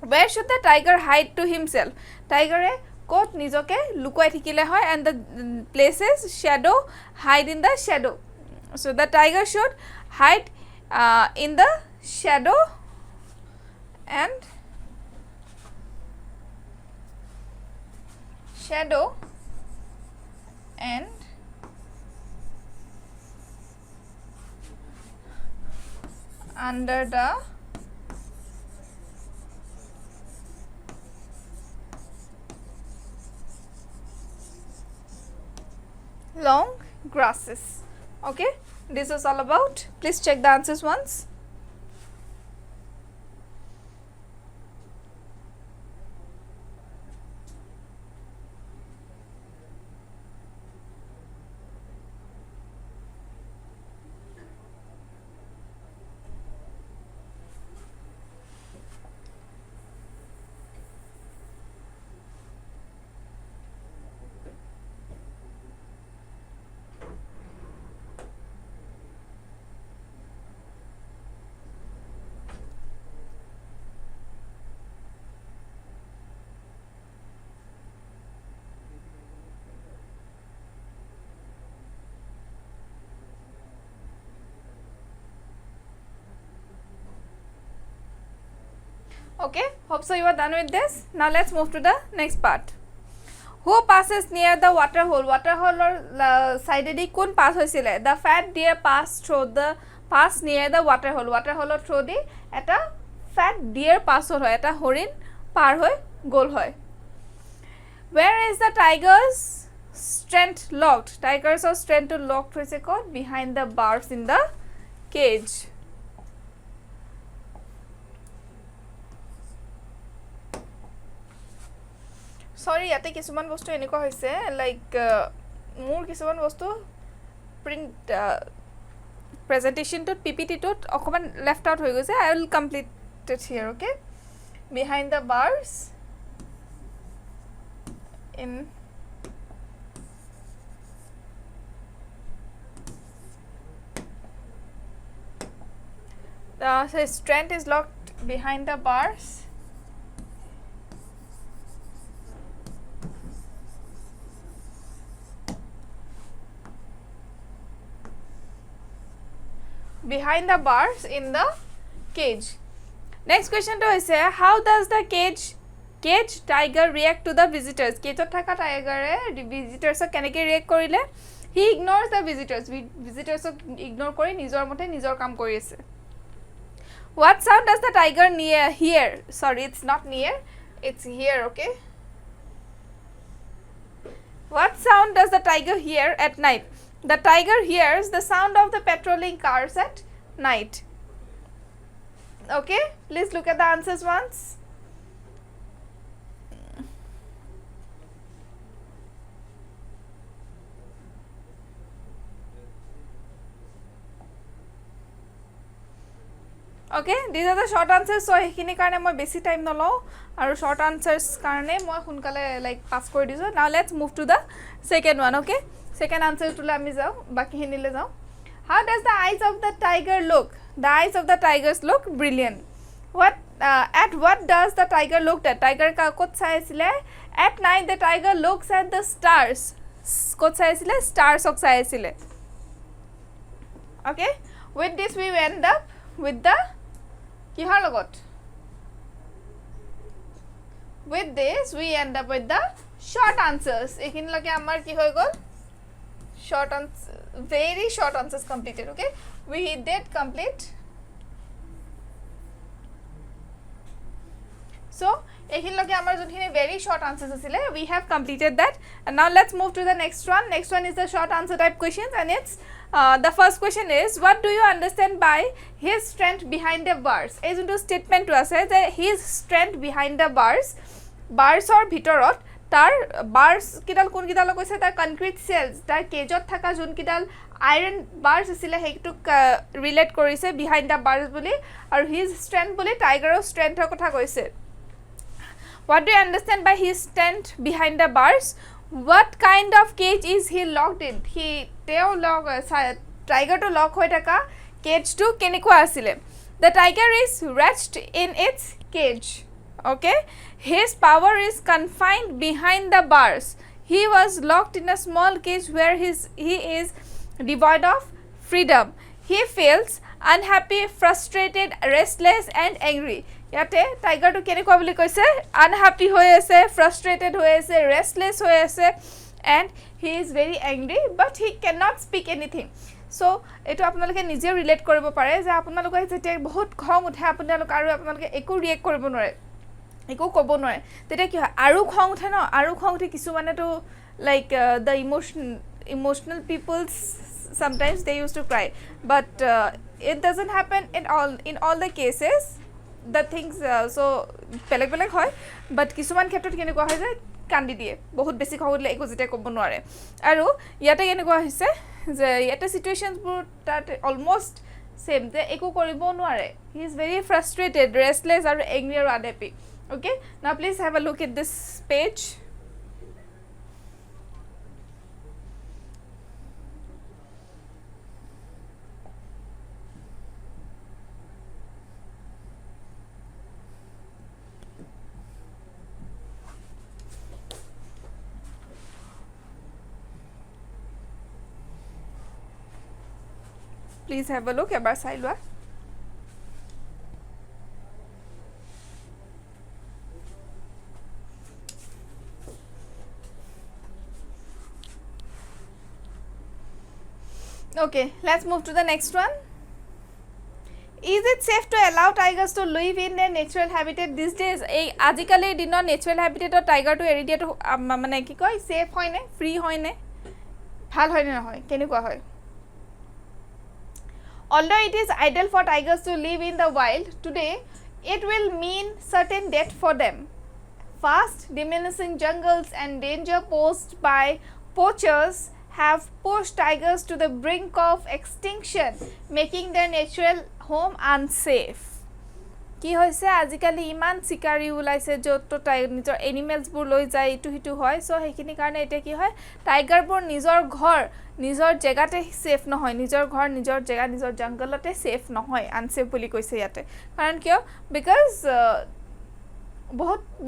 Where should the tiger hide to himself? Tiger e kot nijoke lukwai thikile hoy, and the places shadow, hide in the shadow. So the tiger should hide in the shadow and under the long grasses. Okay, this is all about. Please check the answers once. Okay, hope so you are done with this. Now let's move to the next part. Who passes near the water hole? Water hole or side di kun pass hoisile? The fat deer pass near the water hole. Water hole or through di eta fat deer pass hoy, eta horin par hoy gol hoy. Where is the tiger's strength locked? Tiger's strength locked hoise kot behind the bars in the cage. Sorry, yate kisuman bostu eniko hoise like more kisuman bostu print presentation to PPT to okoman left out hoy goise. I will complete it here. Okay, behind the bars in so strength is locked behind the bars. Behind the bars in the cage. Next question to is how does the cage tiger react to the visitors? Cage thaka tiger visitors keneke react korile? He ignores the visitors. Visitors ignore kori nijor mote nijor kam kori ase. What sound does the tiger hear? Sorry, it's not near, it's here. Okay, what sound does the tiger hear at night? The tiger hears the sound of the patrolling cars at night. Okay, please look at the answers once. Okay, these are the short answers. So hekini karone moi besi time nolo aru short answers karone moi hunkale like pass kori diso. Now let's move to the second one. Okay, second answer to ami jao baki hinile jao. How does the eyes of the tiger look? The eyes of the tigers look brilliant. What at what does the tiger looked at? Tiger kot sai asile? At night the tiger looks at the stars. Kot sai asile? Stars ok sai asile. Okay, with this we end up with the kihar logot. With this we end up with the short answers. Ekhini lage amar ki hoy gol? Short answers, very short answers completed. Okay, we did complete. So ekhini lage amar jonkhini very short answers asile, we have completed that. And now let's move to the next one. Next one is the short answer type questions, and it's the first question is, what do you understand by his strength behind the bars? Ei jonto statement to ase je his strength behind the bars, bars or bhitorot tar bars kidal kon kidal koise tar concrete cells tar cage thaka jon kidal iron bars asile heitu relate korise behind the bars boli, aru his strength boli tiger or strength er kotha koise. What do you understand by his strength behind the bars? What kind of cage is he locked in? He teo lock tiger to lock hoi thaka cage to kenekwa asile? The tiger is wretched in its cage. Okay, his power is confined behind the bars. He was locked in a small cage where he is devoid of freedom. He feels unhappy, frustrated, restless and angry. Yate tiger to kenekwa boli koise? Unhappy hoy ase, frustrated hoy ase, restless hoy ase, and he is very angry, but he cannot speak anything. So eto apnaloke nije relate koribo pare je apnaloke jete bahut khong uthe apnaloke aru apnaloke eku react koribo nore, eku kobo nore, tete ki hoy aru khong uthe no, aru khong uthe kisu mane to like the emotional peoples sometimes they used to cry, but it doesn't happen in all the cases. The things so beleg beleg hoy, but kisuman khetrot kenekwa hoy je kandi die bahut beshi khogule eko jete kobo noare. Aru yate kenekwa hoise je yate situations bur that almost same je eko koribo noare. He is very frustrated, restless aru angry aru unhappy. Okay, now please have a look at this page. Please have a look. Ebar sai loa. Okay, let's move to the next one. Is it safe to allow tigers to live in their natural habitat these days? Ei ajikali dinor natural habitat or tiger to eri dia to mane ki koi safe hoy ne, free hoy ne, bhal hoy ne hoy, kenekwa hoy? Although it is ideal for tigers to live in the wild today, it will mean certain death for them. Fast diminishing jungles and danger posed by poachers have pushed tigers to the brink of extinction, making their natural home unsafe. কি হইছে আজিকালি ইমান শিকাৰী উলাইছে যত নিজৰ animals বোৰ লৈ যায় ইটু হিটু হয়, সো হেখিনি কাৰণে এটা কি হয় টাইগাৰ বোৰ নিজৰ ঘৰ নিজৰ জেগাতে সেফ নহয়, নিজৰ ঘৰ নিজৰ জেগা নিজৰ জংগলতে সেফ নহয়, আনসেফ বুলি কৈছে ইয়াতে। কাৰণ কিয়? বিকজ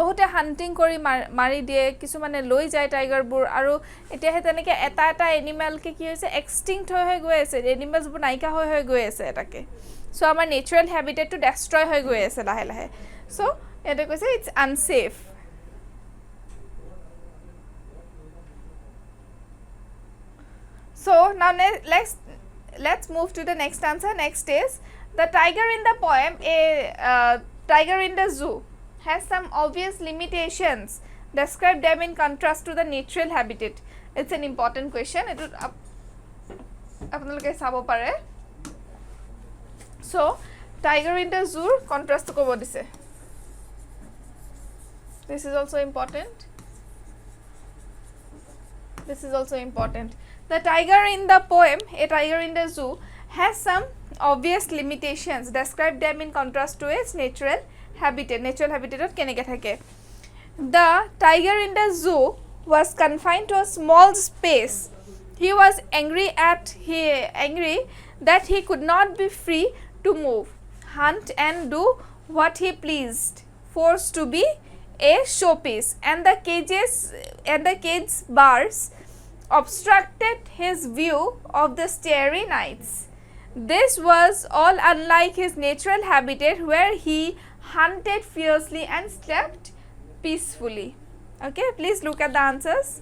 বহুতে হান্টিং কৰি মাৰি দিয়ে, কিছুমানে লৈ যায় টাইগাৰ বোৰ, আৰু এতিয়া হে তেনেকে এটা এটা এনিমেল কে কি হৈছে এক্সটিংক্ট হৈ গৈ আছে, এনিমেলস বোৰ নাইকা হৈ গৈ আছে এটাকে। So our natural habitat to destroy hoy goi ase lahe lahe, so eta koise it's unsafe. So now let's move to the next answer. Next is the tiger in the poem, a tiger in the zoo has some obvious limitations. Describe them in contrast to the natural habitat. It's an important question. It apnaloke sabo pare. So tiger in the zoo contrast to kobo dise. This is also important. This is also important. The tiger in the poem, a tiger in the zoo, has some obvious limitations. Describe them in contrast to its natural habitat. Natural habitat keneke thake. The tiger in the zoo was confined to a small space. He was angry that he could not be free to move, hunt and do what he pleased, forced to be a showpiece, and the cage's bars obstructed his view of the starry nights. This was all unlike his natural habitat where he hunted fiercely and slept peacefully. Okay, please look at the answers.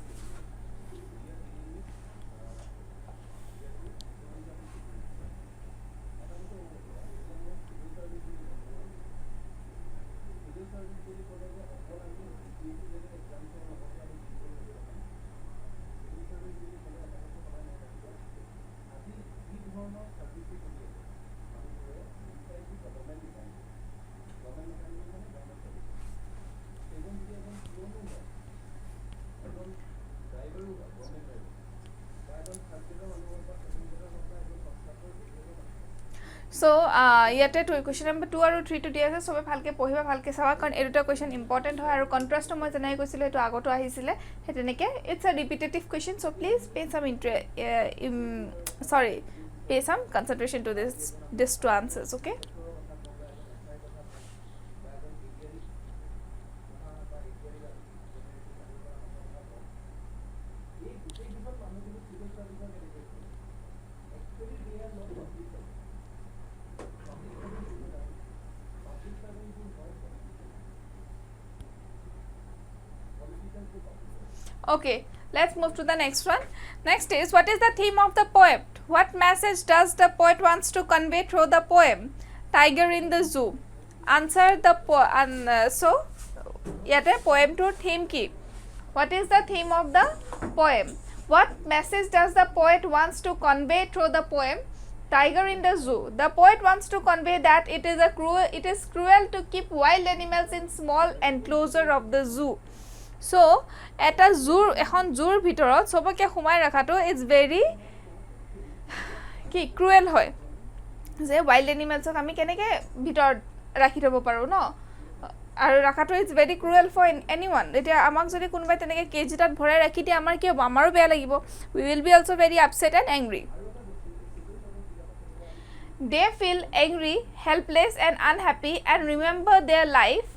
So, ইয়াতে question number 2 আৰু 3 টো দিয়া আছে সবে ভালকে পঢ়িবা ভালকে চাবা কাৰণ এই দুটা question important হয় আৰু কন্ট্ৰাস্ট মই জনাই কৈছিল এটো আগতো আহিছিলে হেতেনেকে it's a repetitive question, so please pay some concentration to this two answers. Okay, okay, let's move to the next one. Next is, what is the theme of the poem? What message does the poet wants to convey through the poem Tiger in the Zoo? Answer the so yate poem to theme ki. What is the theme of the poem? What message does the poet wants to convey through the poem Tiger in the Zoo? The poet wants to convey that it is cruel to keep wild animals in small enclosure of the zoo. So eta ekhon zoor bhitorot sobake humai rakhato is very ki cruel hoy je wild animals ok ami keneke bhitor rakhi thobo paru no aru rakhato is very cruel for anyone. Eta amak jodi kunbai teneke cage tat bhorai rakhi di amar ki amaru beya lagibo, we will be also very upset and angry. They feel angry, helpless and unhappy and remember their life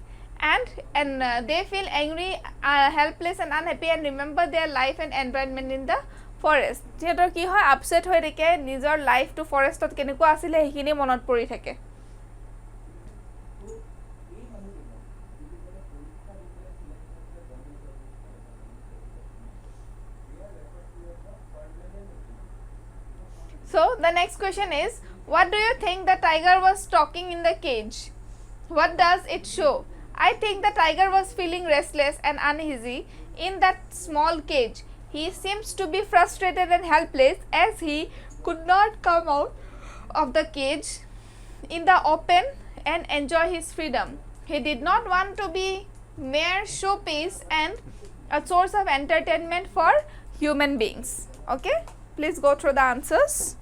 and they feel angry, helpless and unhappy and remember their life and environment in the forest. Theater ki hoy upset hoy reke nijor life to forest ot keneko asile hekini monot pori thake. So the next question is, what do you think the tiger was talking in the cage? What does it show? I think the tiger was feeling restless and uneasy in that small cage. He seems to be frustrated and helpless as he could not come out of the cage in the open and enjoy his freedom. He did not want to be mere showpiece and a source of entertainment for human beings. Okay, please go through the answers.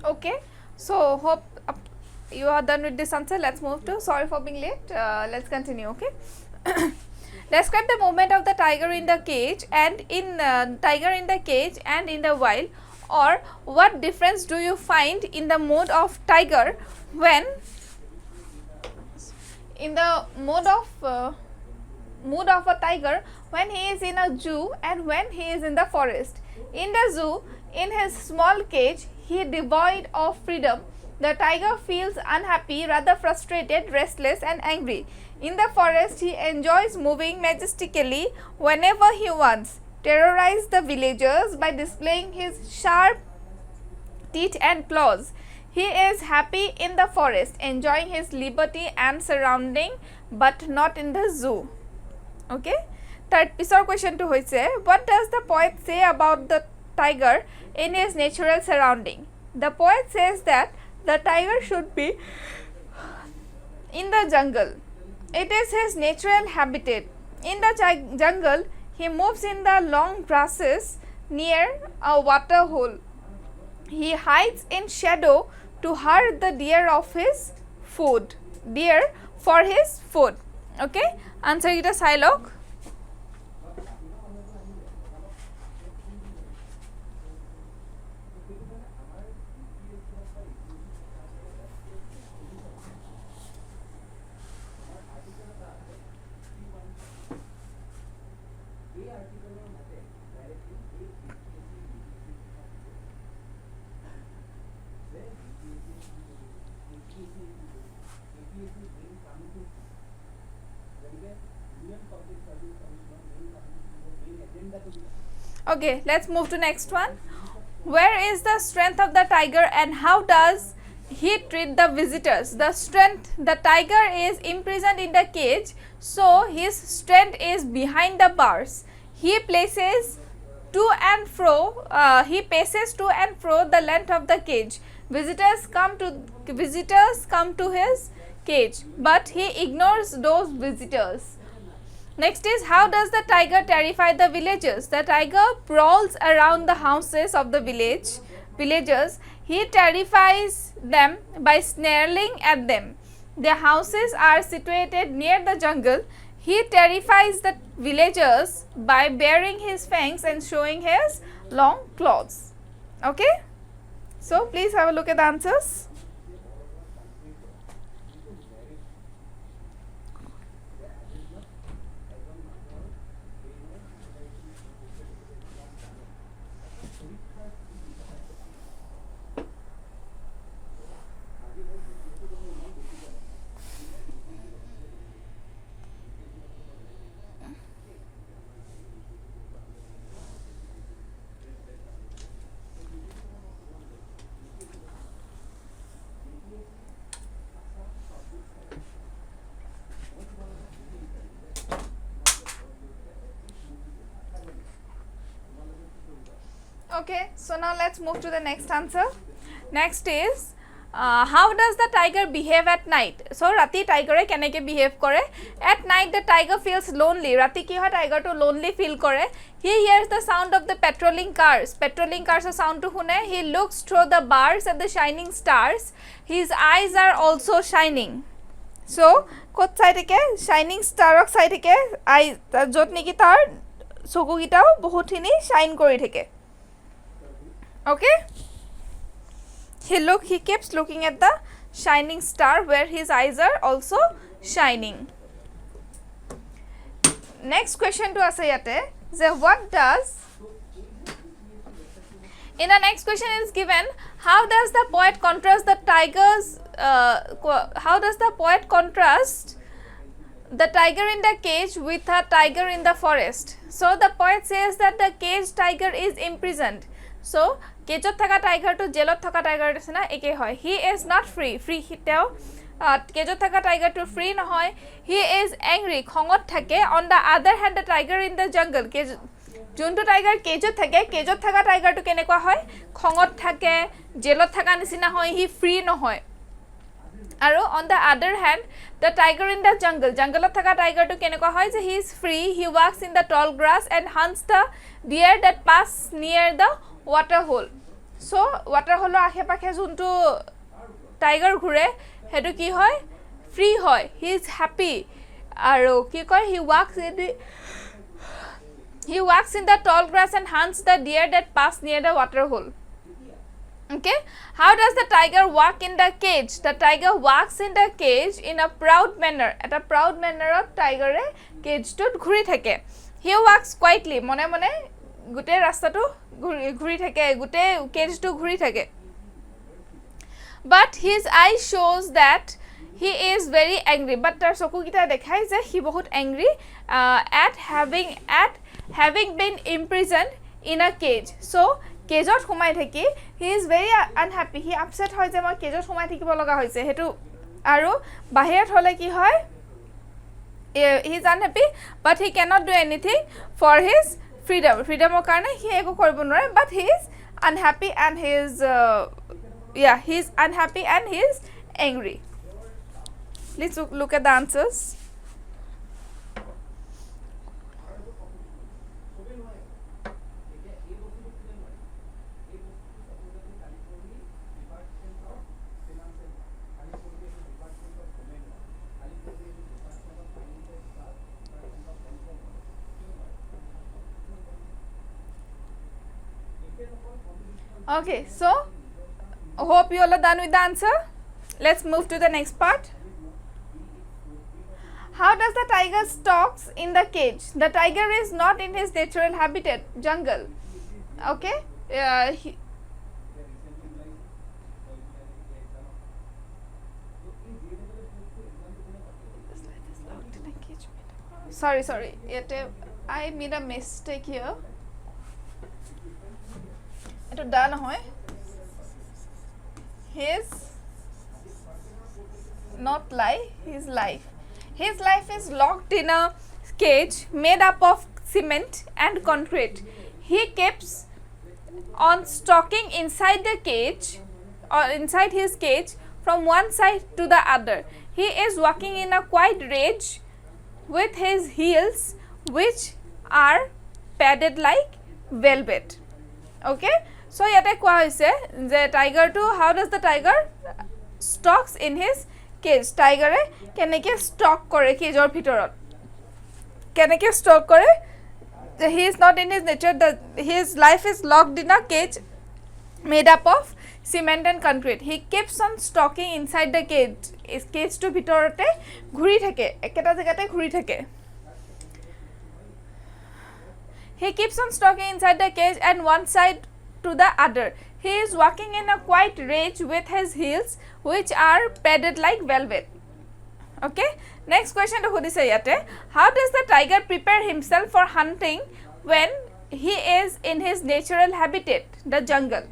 Okay, so hope you are done with this answer. Let's move to, sorry for being late, let's continue. Okay. Describe the movement of the tiger in the cage and in the wild, or what difference do you find in the mode of tiger when in the mode of a tiger when he is in a zoo and when he is in the forest. In the zoo, in his small cage, he devoid of freedom. The tiger feels unhappy, rather frustrated, restless and angry. In the forest, he enjoys moving majestically whenever he wants, terrorize the villagers by displaying his sharp teeth and claws. He is happy in the forest, enjoying his liberty and surrounding, but not in the zoo. Okay. Third pisor question to hoise, what does the poet say about the tiger in his natural surrounding? The poet says that the tiger should be in the jungle. It is his natural habitat. In the jungle, he moves in the long grasses near a water hole. He hides in shadow to herd the deer for his food. Okay, answer it as Hilok. Okay, let's move to next one. Where is the strength of the tiger and how does he treat the visitors? The strength, the tiger is imprisoned in the cage, so his strength is behind the bars. He paces to and fro the length of the cage. Visitors come to his cage, but he ignores those visitors. Next is, how does the tiger terrify the villagers? The tiger prowls around the houses of the villagers. He terrifies them by snarling at them. Their houses are situated near the jungle. He terrifies the villagers by baring his fangs and showing his long claws. Okay? So, please have a look at the answers. Okay, so now let's move to the next answer. Next is, how does the tiger behave at night? So, rati tiger keneke behave kore? At night the tiger feels lonely. Rati ki hoy tiger to lonely feel kore. He hears the sound of the patrolling cars. Patrolling cars sound to hune. He looks through the bars at the shining stars. His eyes are also shining. So, kot sai theke shining star ok sai theke eye jot niki tar choku gitao bahut hini shine kori theke. Okay, he keeps looking at the shining star where his eyes are also shining. Next question to ase yate, what does, in the next question is given, how does the poet contrast the tiger in the cage with a tiger in the forest? So the poet says that the cage tiger is imprisoned. So কেজত থাকা টাইগাৰটো জেলত থকা tiger নিচিনা একে হয়. He is not free তেওঁ কেজত থাকা টাইগাৰটো free নহয়. He is এংৰি, খঙত থাকে. On the other hand the tiger in the জংগল, যোনটো টাইগাৰ কেজত থাকে, কেজত থকা টাইগাৰটো কেনেকুৱা হয়? খঙত থাকে, জেলত থকা নিচিনা হয়, হি ফ্ৰী নহয়. আৰু on the other hand the tiger in the jungle, জংগলত থকা টাইগাৰটো কেনেকুৱা হয় যে he is free, he walks in the tall grass and hunts the deer that pass near the water hole. So water হলৰ আশে পাশে যোনটো টাইগাৰ ঘূৰে হেতু কি হয় ফ্ৰী হয় হি ইজ হ্যাপি আৰু কি কয় হি walks in the tall grass and hunts the deer that pass near the water hole. Okay, how does the tiger walk in the cage? The tiger walks in the cage in a proud manner. At a proud manner of tiger cage to ঘুৰি থাকে. He walks quietly. মনে মনে গুটে ৰাস্তাটো ঘুৰি থাকে গুটে cage to ঘুৰি থাকে. But his eye shows that he is very angry. But তাৰ চকু কিটা দেখাই যে he বহুত angry at having been imprisoned in a cage. So কেজত সোমাই থাকি he is very unhappy. He upset হয় যে মই কেজত সোমাই থাকিব লগা হৈছে হেতু আৰু বাহিৰত হলে কি হয় he is unhappy but he cannot do anything for his freedomৰ কাৰণে he একো কৰিব নোৱাৰে but he is unhappy and he is unhappy and he is angry. Let's look at the answers. Okay, so hope you all are done with the answer. Let's move to the next part. How does the tiger stalks in the cage? The tiger is not in his natural habitat, jungle. Okay, sorry, I made a mistake here. Eto da nohoy. His not lie, his life. His life is locked in a cage made up of cement and concrete. He keeps on stalking inside the cage or inside his cage from one side to the other. He is walking in a quiet rage with his heels which are padded like velvet. Okay, so yate koa hoise je tiger to how does the tiger stalks in his cage? Tiger keneke stalk kore cage or bhitorot keneke stalk kore he is not in his nature his life is locked in a cage made up of cement and concrete. He keeps on stalking inside the cage to bhitorote ঘুৰি থাকে eketa jagate ঘুৰি থাকে. He keeps on stalking inside the cage and one side to the other. He is walking in a quiet rage with his heels which are padded like velvet. Okay, next question to hodise yate. How does the tiger prepare himself for hunting when he is in his natural habitat, the jungle?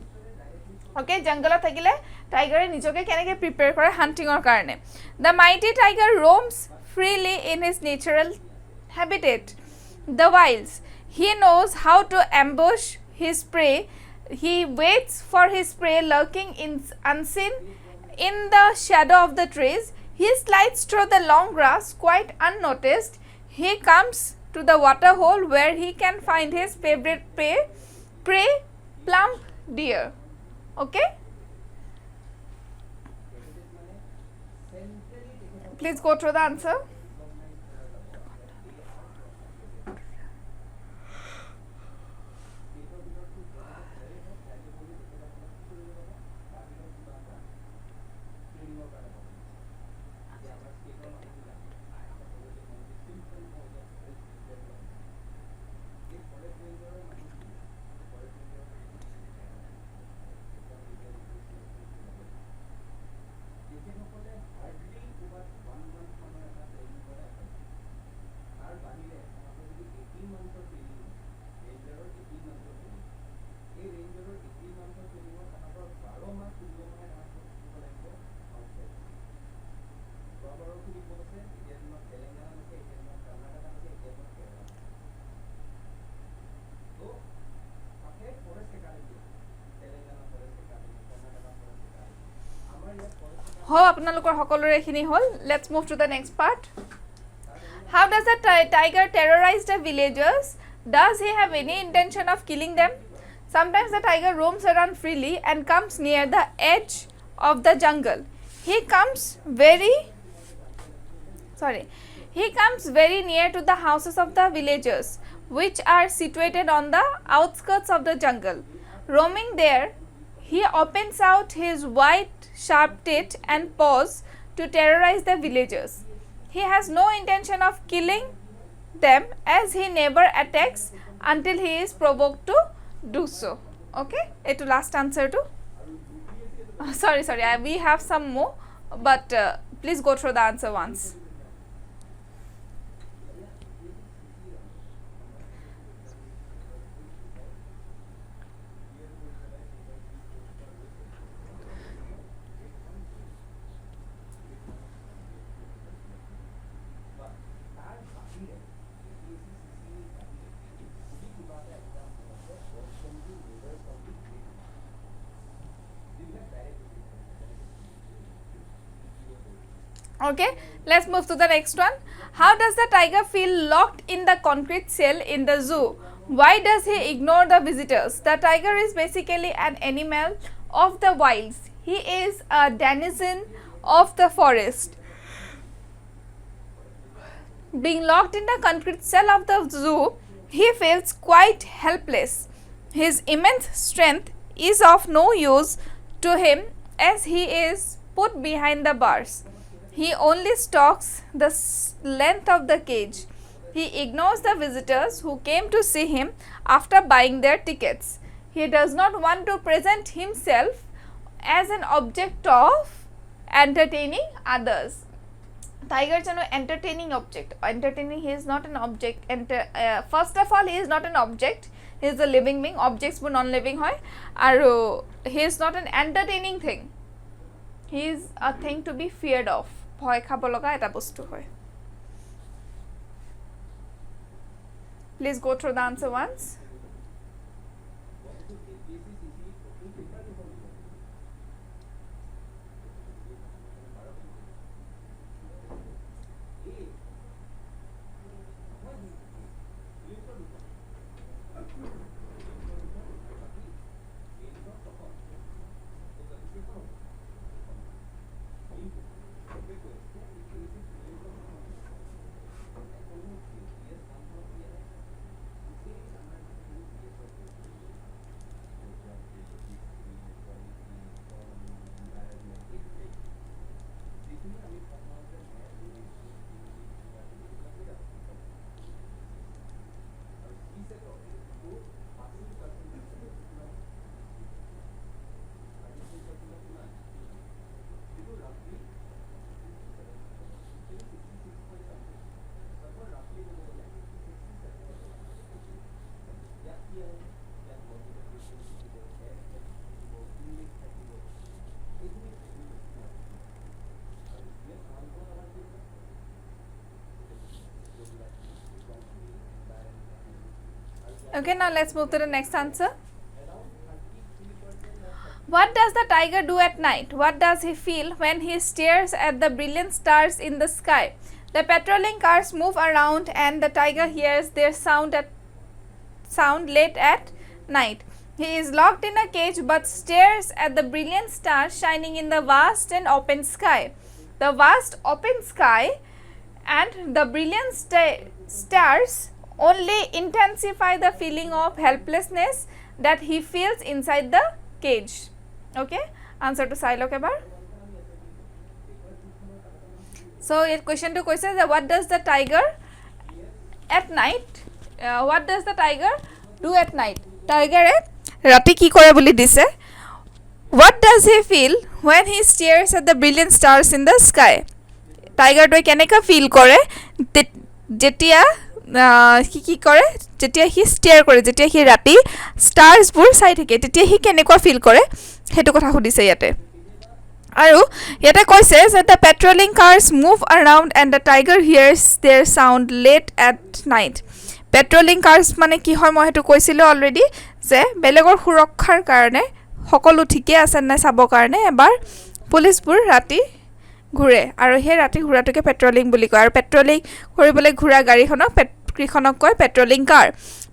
Okay, jungle thakile tiger nijoke keneke prepare kore hunting or karone. The mighty tiger roams freely in his natural habitat, the wilds. He knows how to ambush his prey. He waits for his prey lurking unseen in the shadow of the trees. He slides through the long grass quite unnoticed. He comes to the water hole where he can find his favorite prey, plump deer. Okay? Please go through the answer. Hope আপোনালোকৰ সকলোৰে এখিনি হল. Let's move to the next part. How does the tiger terrorize the villagers? Does he have any intention of killing them? Sometimes the tiger roams around freely and comes near the edge of the jungle. He comes very near to the houses of the villagers, which are situated on the outskirts of the jungle. Roaming there, he opens out his wide, sharp teeth and paws to terrorize the villagers. He has no intention of killing them, as he never attacks until he is provoked to do so. Okay, eto last answer to sorry, we have some more, but please go through the answer once. Okay, let's move to the next one. How does the tiger feel locked in the concrete cell in the zoo? Why does he ignore the visitors? The tiger is basically an animal of the wilds. He is a denizen of the forest. Being locked in the concrete cell of the zoo, he feels quite helpless. His immense strength is of no use to him, as he is put behind the bars. He only stalks the length of the cage. He ignores the visitors who came to see him after buying their tickets. He does not want to present himself as an object of entertaining others. Tiger is an entertaining object. Entertaining, he is not an object. First of all, he is not an object. He is a living being. Objects were non-living hoy. Aru, he is not an entertaining thing. He is a thing to be feared of. ভয় খাব লগা এটা বস্তু হয়. Please go through the answer once. Okay, now let's move to the next answer. What does the tiger do at night? What does he feel when he stares at the brilliant stars in the sky? The patrolling cars move around and the tiger hears their sound late at night. He is locked in a cage but stares at the brilliant stars shining in the vast and open sky. The vast open sky and the brilliant stars only intensify the feeling of helplessness that he feels inside the cage. Okay, answer to Silok ebar. So your question to question is what does the tiger at night? What does the tiger do at night? Tiger rati ki kore boli dise. What does he feel when he stares at the brilliant stars in the sky? Tiger to keneka feel kore jetia কি কৰে যেতিয়া হি stair কৰে যেতিয়া হি ৰাতি ষ্টাৰ্ছবোৰ চাই থাকে তেতিয়া হি কেনেকুৱা ফিল কৰে হেতু কথা সুধিছে ইয়াতে আৰু ইয়াতে কৈছে যে the patrolling cars move around and the tiger hears their sound late at night. Patrolling cars মানে কি হয় মই হেতু কৈছিল অলৰেডি যে বেলেগৰ সুৰক্ষাৰ কাৰণে সকলো ঠিকে আছে না চাবৰ কাৰণে এবাৰ পুলিশবোৰ ৰাতি ঘুৰে আৰু হে ৰাতি ঘুৰাটোকে পেট্ৰলিং বুলি কয় আৰু পেট্ৰলিং কৰিবলৈ ঘুৰা গাড়ীখনক কয় patrolling car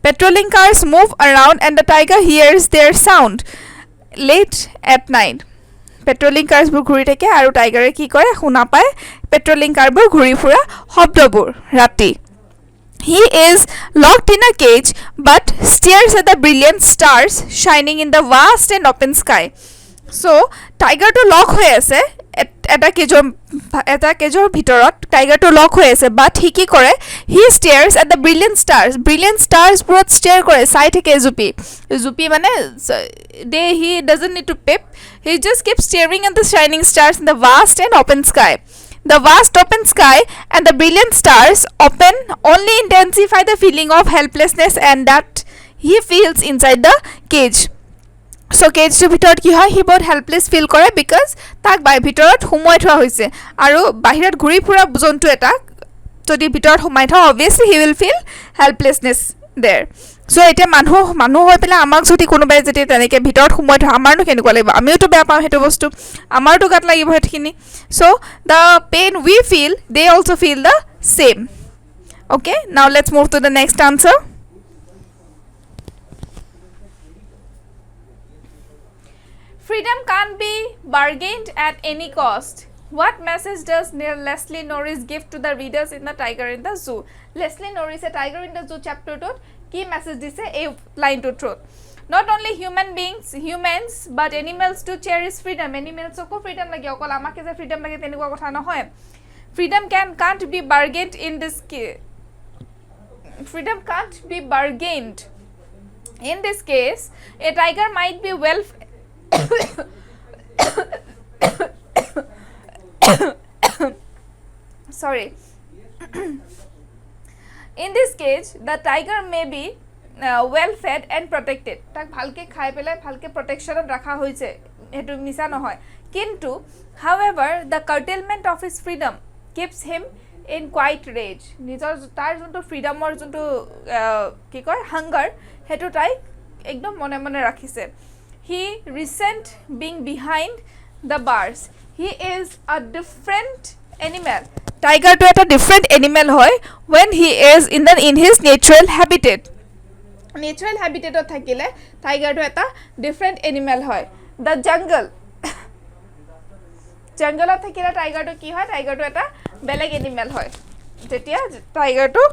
Patrolling cars move around and the tiger hears their sound late at night. Patrolling cars বোৰ ঘূৰি থাকে আৰু টাইগাৰে কি কৰে শুনা পায় পেট্ৰলিং কাৰবোৰ ঘূৰি ফুৰা শব্দবোৰ ৰাতি. He is locked in a cage but stares at the brilliant stars shining in the vast and open sky. So, টাইগাৰটো লক হৈ আছে এটা কেজৰ ভিতৰত টাইগাৰটো লক হৈ আছে বাট হি কি কৰে he stares at the brilliant ষ্টাৰ্ছবোৰত ষ্টেয়াৰ কৰে চাই থাকে জুপি মানে he doesn't need to peep he just keep staring at the শ্বাইনিং stars in the vast and open sky. The vast open sky and the brilliant stars open only intensify the feeling of helplessness and that he feels inside the cage. So cage to ভিতৰত কি হয় হি বহুত helpless feel কৰে because তাক ভিতৰত সোমাই থোৱা হৈছে আৰু বাহিৰত ঘূৰি ফুৰা জন্তু এটা যদি ভিতৰত সোমাই থোৱা অবভিয়াছলি হি উইল ফিল হেল্পলেছনেছ দেৰ. চ' এতিয়া মানুহ হৈ পেলাই আমাক যদি কোনোবাই যদি তেনেকৈ ভিতৰত সোমাই থোৱা আমাৰনো কেনেকুৱা লাগিব আমিওতো বেয়া পাওঁ সেইটো বস্তু আমাৰতো গাত লাগিব সেইখিনি. So' the pain we feel they also' feel the same. Okay now let's move to the next answer. Freedom can't be bargained at any cost. What message does Leslie Norris give to the readers in The Tiger in the Zoo? Leslie Norris a Tiger in the Zoo chapter tot ki message dise a line to truth. Not only humans but animals to cherish freedom. Animals ko freedom lage okol amake je freedom lage tenukwa kotha nohoy. Freedom can't be bargained in this case. Freedom can't be bargained. In this case, a tiger might be well sorry. In this case, the tiger may be well fed and protected. Tak bhalke khai pelai bhalke protection rakha hoise etu misa nohoy kintu however the curtailment of his freedom keeps him in quite rage. Nijor tar jonto freedom or jonto ki koy hunger hetu tai ekdom mone rakhise. He resent being behind the bars. He is a different animal. Tiger to a different animal hoy when he is in his natural habitat. Natural habitat o thakile tiger to eta different animal hoy. The jungle o thakile tiger to ki hoy tiger to eta beleg animal hoy. Jetia tiger to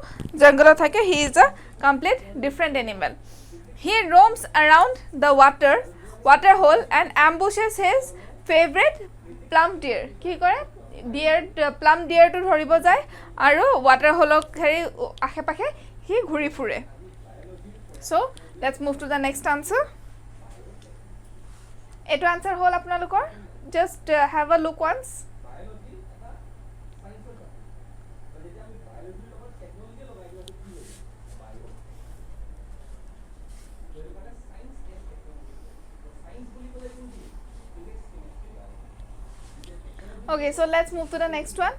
jungle o thake he is a complete different animal. He roams around the water hole and ambushes his favorite plum deer. Ki kore plum deer to dhoribo jay aru water hole kheri akhe pakhe he ghuri fure. So let's move to the next answer. Eto answer hole apnalokor just have a look once. Okay, so let's move to the next one.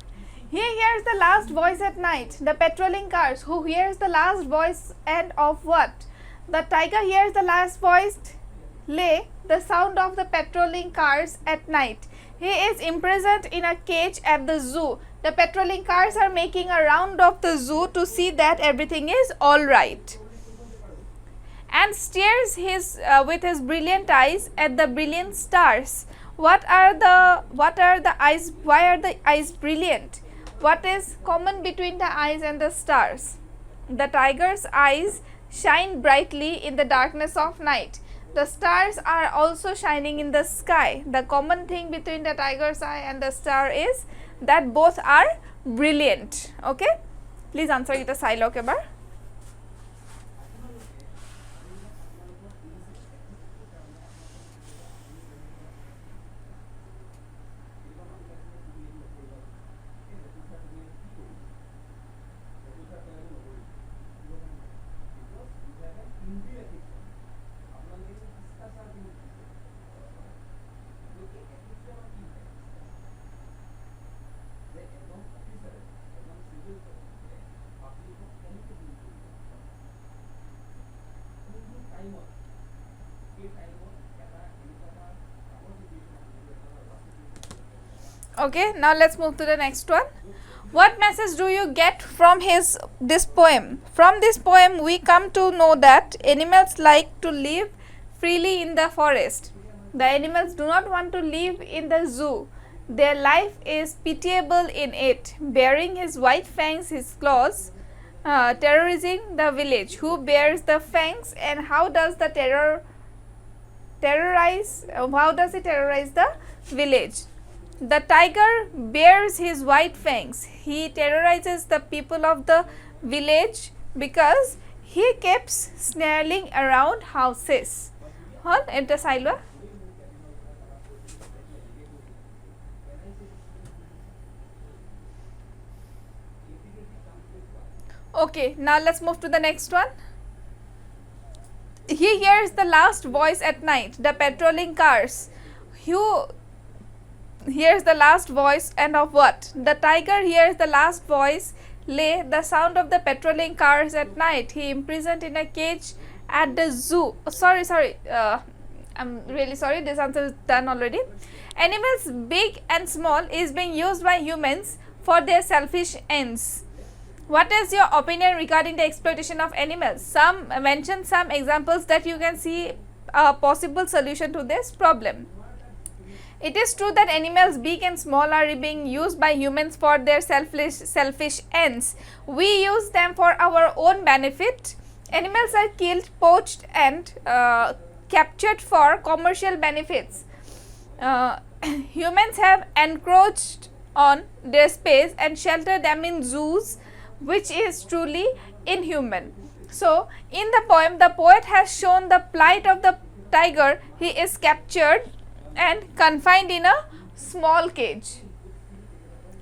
He hears the last voice at night. The patrolling cars. Who hears the last voice and of what? The tiger hears the last voice lay the sound of the patrolling cars at night. He is imprisoned in a cage at the zoo. The patrolling cars are making a round of the zoo to see that everything is all right. And stares with his brilliant eyes at the brilliant stars. What are the eyes? Why are the eyes brilliant? What is common between the eyes and the stars? The tiger's eyes shine brightly in the darkness of night. The stars are also shining in the sky. The common thing between the tiger's eye and the star is that both are brilliant. Okay? Please answer it a silo ebar. Okay, now let's move to the next one. What message do you get from this poem? From this poem, we come to know that animals like to live freely in the forest. The animals do not want to live in the zoo. Their life is pitiable in it. Bearing his white fangs, his claws, terrorizing the village. Who bears the fangs, and how does the terrorize the village? The tiger bears his white fangs. He terrorizes the people of the village because he keeps snarling around houses. Hon, enter Sailwa. Okay, now let's move to the next one. He hears the last voice at night, the patrolling cars. Who hears the last voice, and of what? The tiger hears the last voice, lay the sound of the patrolling cars at night. He imprisoned in a cage at the zoo. Sorry, I'm really sorry, this answer is done already. Animals big and small is being used by humans for their selfish ends. What is your opinion regarding the exploitation of animals? Mention some examples that you can see a possible solution to this problem. It is true that animals big and small are being used by humans for their selfish ends. We use them for our own benefit. Animals are killed, poached and captured for commercial benefits. Humans have encroached on their space and shelter them in zoos, which is truly inhuman. So, in the poem, the poet has shown the plight of the tiger. He is captured and confined in a small cage.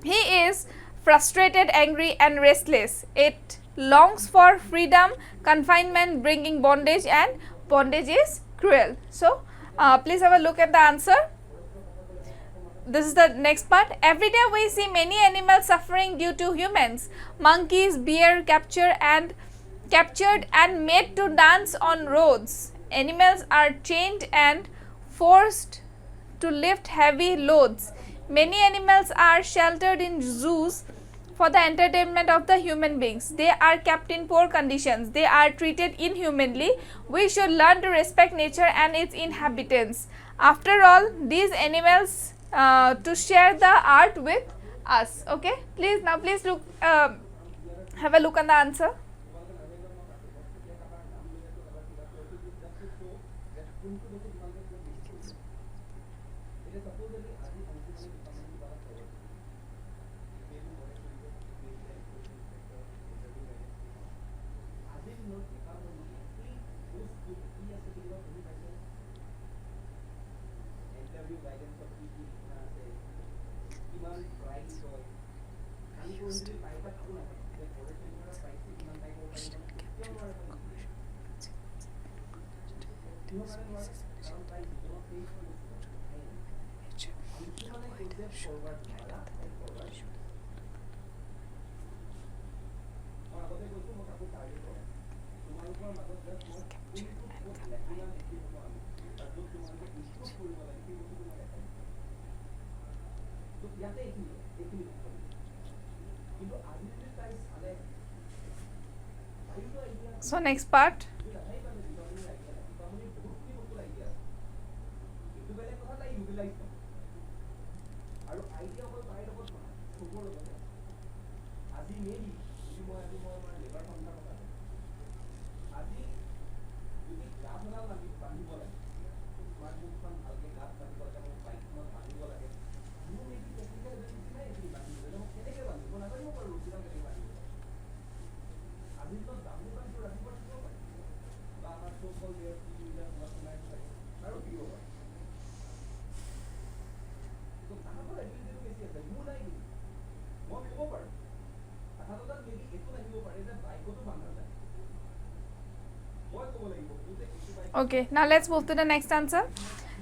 He is frustrated, angry and restless. It longs for freedom, confinement bringing bondage, and bondage is cruel. So, please have a look at the answer. This is the next part. Every day we see many animals suffering due to humans. Monkeys, bear captured and made to dance on roads. Animals are chained and forced to lift heavy loads. Many animals are sheltered in zoos for the entertainment of the human beings. They are kept in poor conditions. They are treated inhumanly. We should learn to respect nature and its inhabitants. After all, these animals to share the art with us. Okay, please look, have a look on the answer. So next part. Okay, now let's move to the next answer.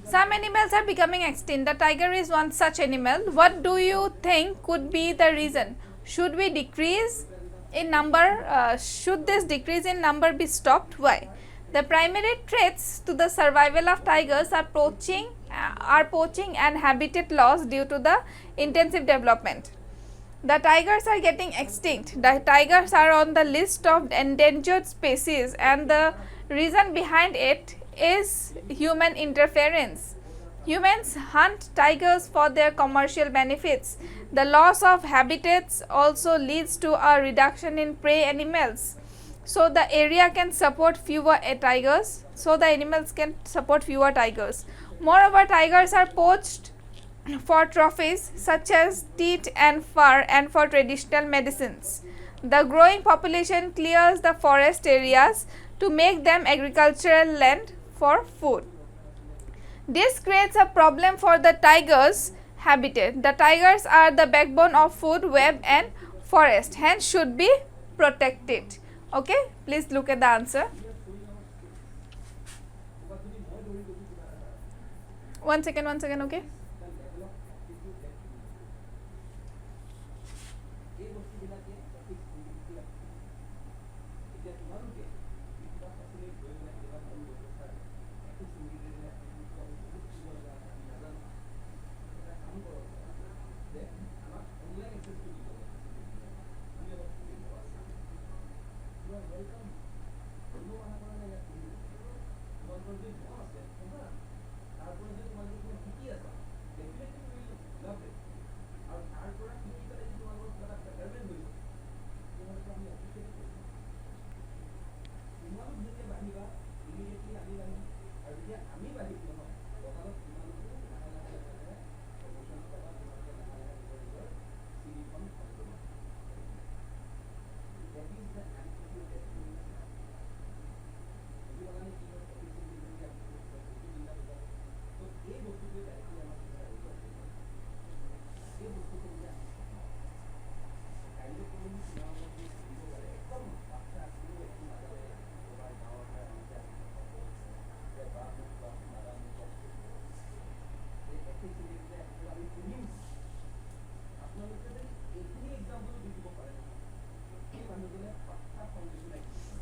Some animals are becoming extinct. The tiger is one such animal. What do you think could be the reason? Should we decrease in number? Should this decrease in number be stopped? Why? The primary threats to the survival of tigers are poaching and habitat loss due to the intensive development. The tigers are getting extinct. The tigers are on the list of endangered species, and the reason behind it is human interference. Humans hunt tigers for their commercial benefits. The loss of habitats also leads to a reduction in prey animals. So the area can support fewer tigers. So the animals can support fewer tigers. Moreover, tigers are poached for trophies such as teeth and fur and for traditional medicines. The growing population clears the forest areas to make them agricultural land for food. This creates a problem for the tigers' habitat. The tigers are the backbone of food web and forest, hence should be protected. Okay, please look at the answer. One second, okay.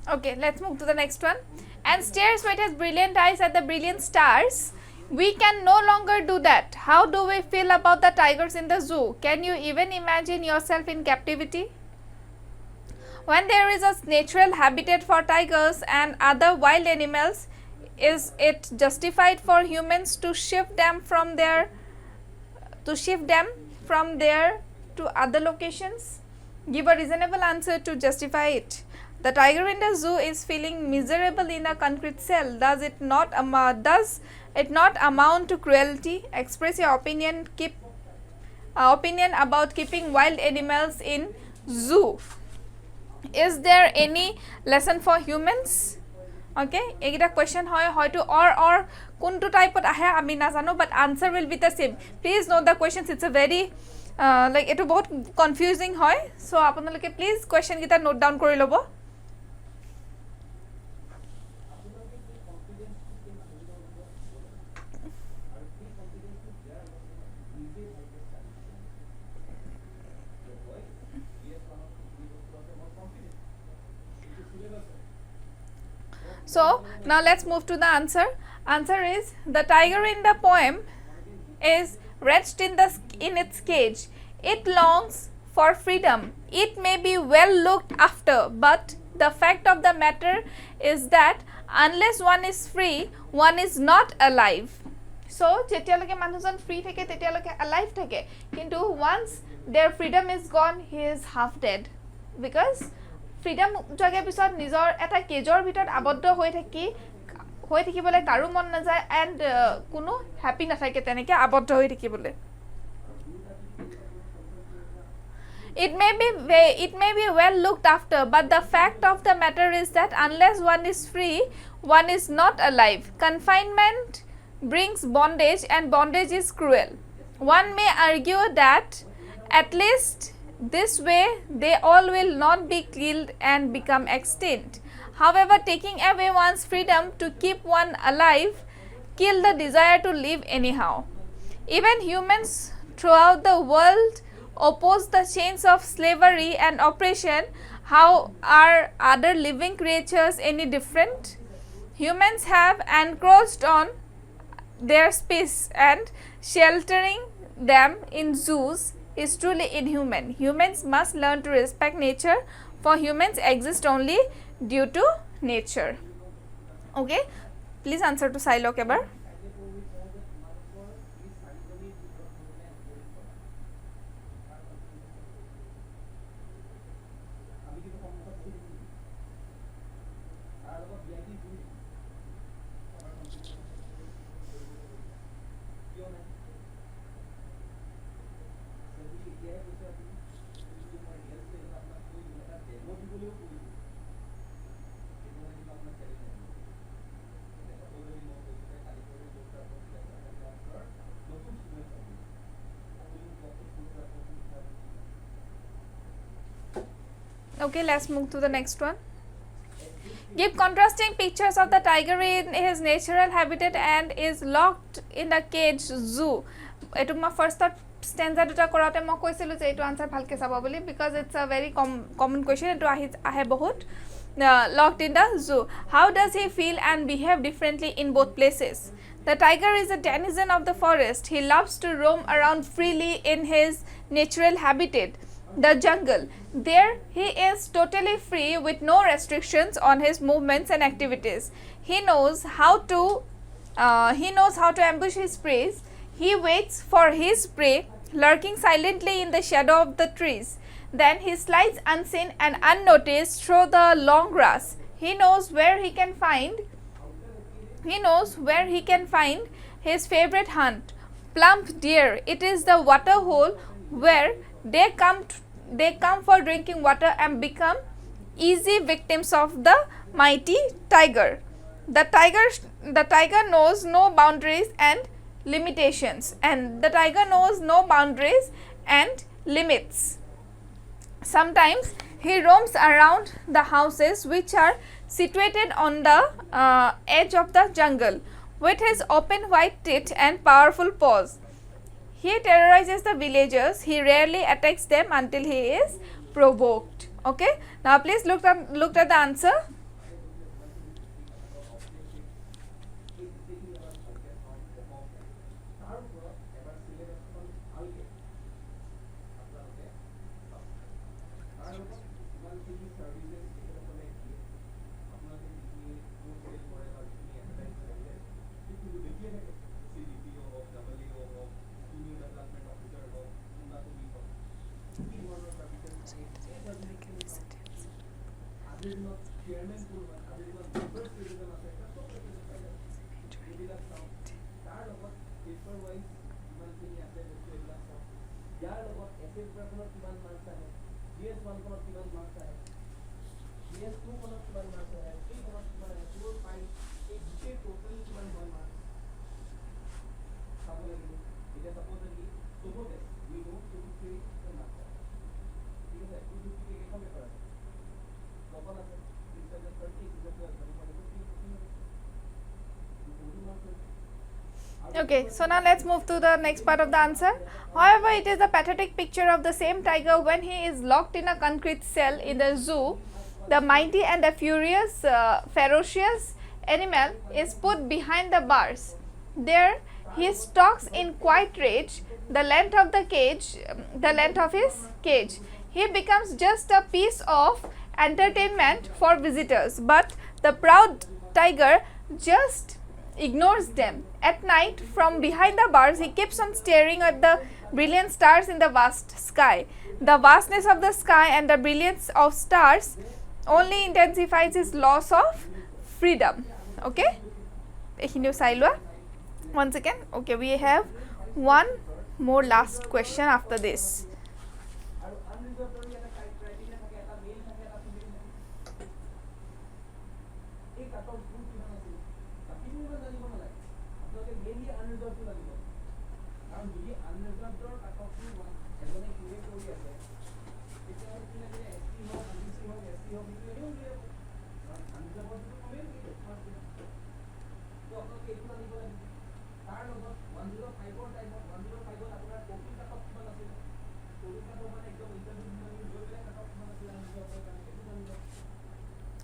Okay, let's move to the next one. And stares with his brilliant eyes at the brilliant stars. We can no longer do that. How do we feel about the tigers in the zoo? Can you even imagine yourself in captivity? When there is a natural habitat for tigers and other wild animals, is it justified for humans to shift them from there to other locations? Give a reasonable answer to justify it. The tiger in the zoo is feeling miserable in a concrete cell. Does it not amount to cruelty? Express your opinion. Opinion about keeping wild animals in zoo. Is there any lesson for humans? Okay, ekita question hoy to or kuntu type ot ahe ami nazano, but answer will be the same. Please note the questions. It's a very like etu bahut confusing hoy, so apunaloke please question kita note down kori lobo. So now let's move to the answer. Answer is the tiger in the poem is wretched in its cage. It longs for freedom. It may be well looked after, but the fact of the matter is that unless one is free, one is not alive. So jetialoke manujon free thake tetialoke alive thake, kintu once their freedom is gone, he is half dead, because freedom jage pisot nijor eta cage-or bhitor aboddo hoi thakibole karu mon na jay and kuno happy na thake teneke aboddo hoi thakibole. It may be well looked after, but the fact of the matter is that unless one is free, one is not alive. Confinement brings bondage, and bondage is cruel. One may argue that at least this way they all will not be killed and become extinct. However, taking away one's freedom to keep one alive kill the desire to live anyhow. Even humans throughout the world oppose the chains of slavery and oppression. How are other living creatures any different? Humans have encroached on their space and sheltering them in zoos is truly inhuman. Humans must learn to respect nature, for humans exist only due to nature. Okay, please answer to Silok ebar. Okay, let's move to the next one. Give contrasting pictures of the tiger in his natural habitat and is locked in a cage zoo. Etu ma first stanza duta korate ma koisilu je etu answer bhalke sabo boli, because it's a very common question. Etu ahe bahut. Locked in the zoo. How does he feel and behave differently in both places? The tiger is a denizen of the forest. He loves to roam around freely in his natural habitat, the jungle. There he is totally free with no restrictions on his movements and activities. He knows how to ambush his prey. He waits for his prey, lurking silently in the shadow of the trees. Then he slides unseen and unnoticed through the long grass. He knows where he can find his favorite hunt, plump deer. It is the water hole where they come for drinking water and become easy victims of the mighty tiger. The tiger knows no boundaries and limitations, and the tiger knows no boundaries and limits. Sometimes he roams around the houses which are situated on the edge of the jungle with his open white teeth and powerful paws. He terrorizes the villagers. He rarely attacks them until he is provoked. Okay. Now please look at the answer. Okay, so now let's move to the next part of the answer. However, it is a pathetic picture of the same tiger when he is locked in a concrete cell in the zoo. The mighty and the ferocious animal is put behind the bars. There he stalks in quiet rage the length of his cage. He becomes just a piece of entertainment for visitors, but the proud tiger just ignores them. At night, from behind the bars, he keeps on staring at the brilliant stars in the vast sky. The vastness of the sky and the brilliance of stars only intensifies his loss of freedom. Okay? Once again, okay, we have one more last question after this.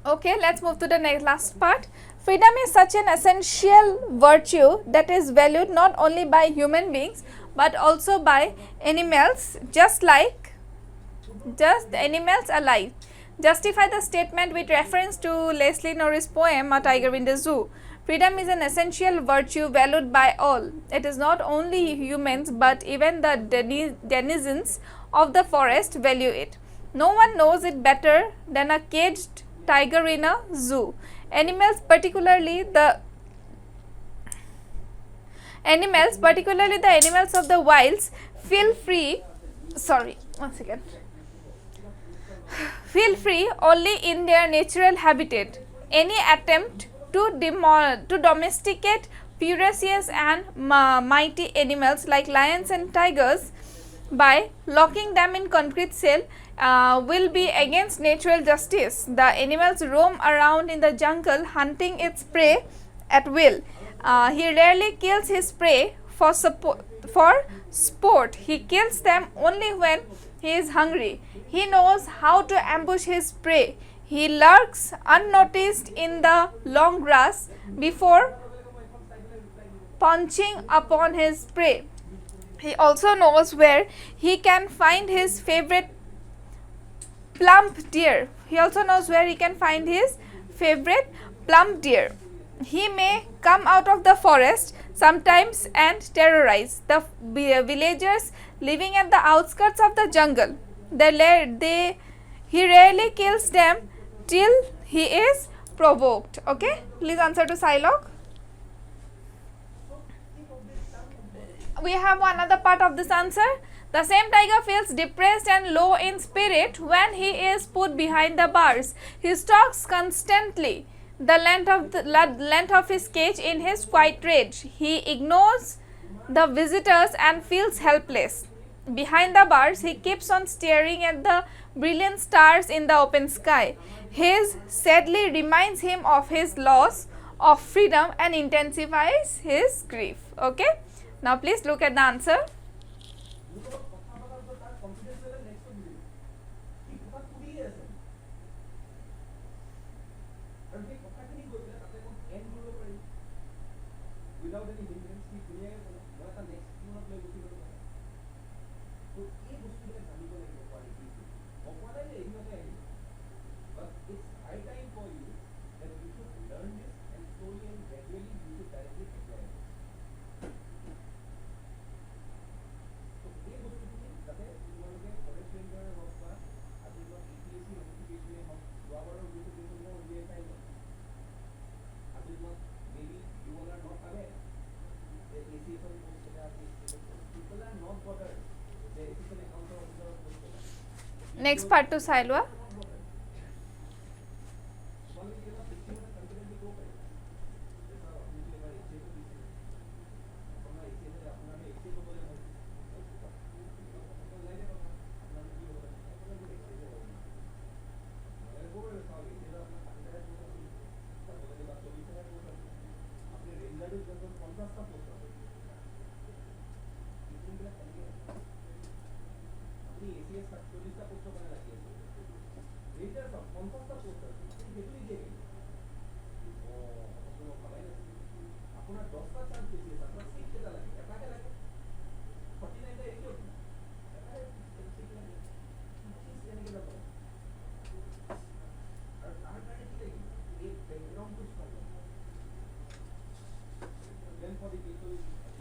Okay, let's move to the last part. Freedom is such an essential virtue that is valued not only by human beings but also by animals animals alive. Justify the statement with reference to Leslie Norris' poem A Tiger in the Zoo. Freedom is an essential virtue valued by all. It is not only humans but even the denizens of the forest value it. No one knows it better than a caged tiger in a zoo. Animals, particularly the animals of the wilds, feel free only in their natural habitat. Any attempt to domesticate ferocious and mighty animals like lions and tigers by locking them in concrete cell will be against natural justice. The animals roam around in the jungle hunting its prey at will. He rarely kills his prey for sport. He kills them only when he is hungry. He knows how to ambush his prey. He lurks unnoticed in the long grass before punching upon his prey. He also knows where he can find his favorite plump deer. He may come out of the forest sometimes and terrorize the villagers living at the outskirts of the jungle. He rarely kills them till he is provoked. Okay, please answer to Silog. We have one other part of this answer. The same tiger feels depressed and low in spirit when he is put behind the bars. He stalks constantly the length of his cage in his quiet rage. He ignores the visitors and feels helpless. Behind the bars, he keeps on staring at the brilliant stars in the open sky. His sadly reminds him of his loss of freedom and intensifies his grief. Okay, now please look at the answer. Next part to Sailwa.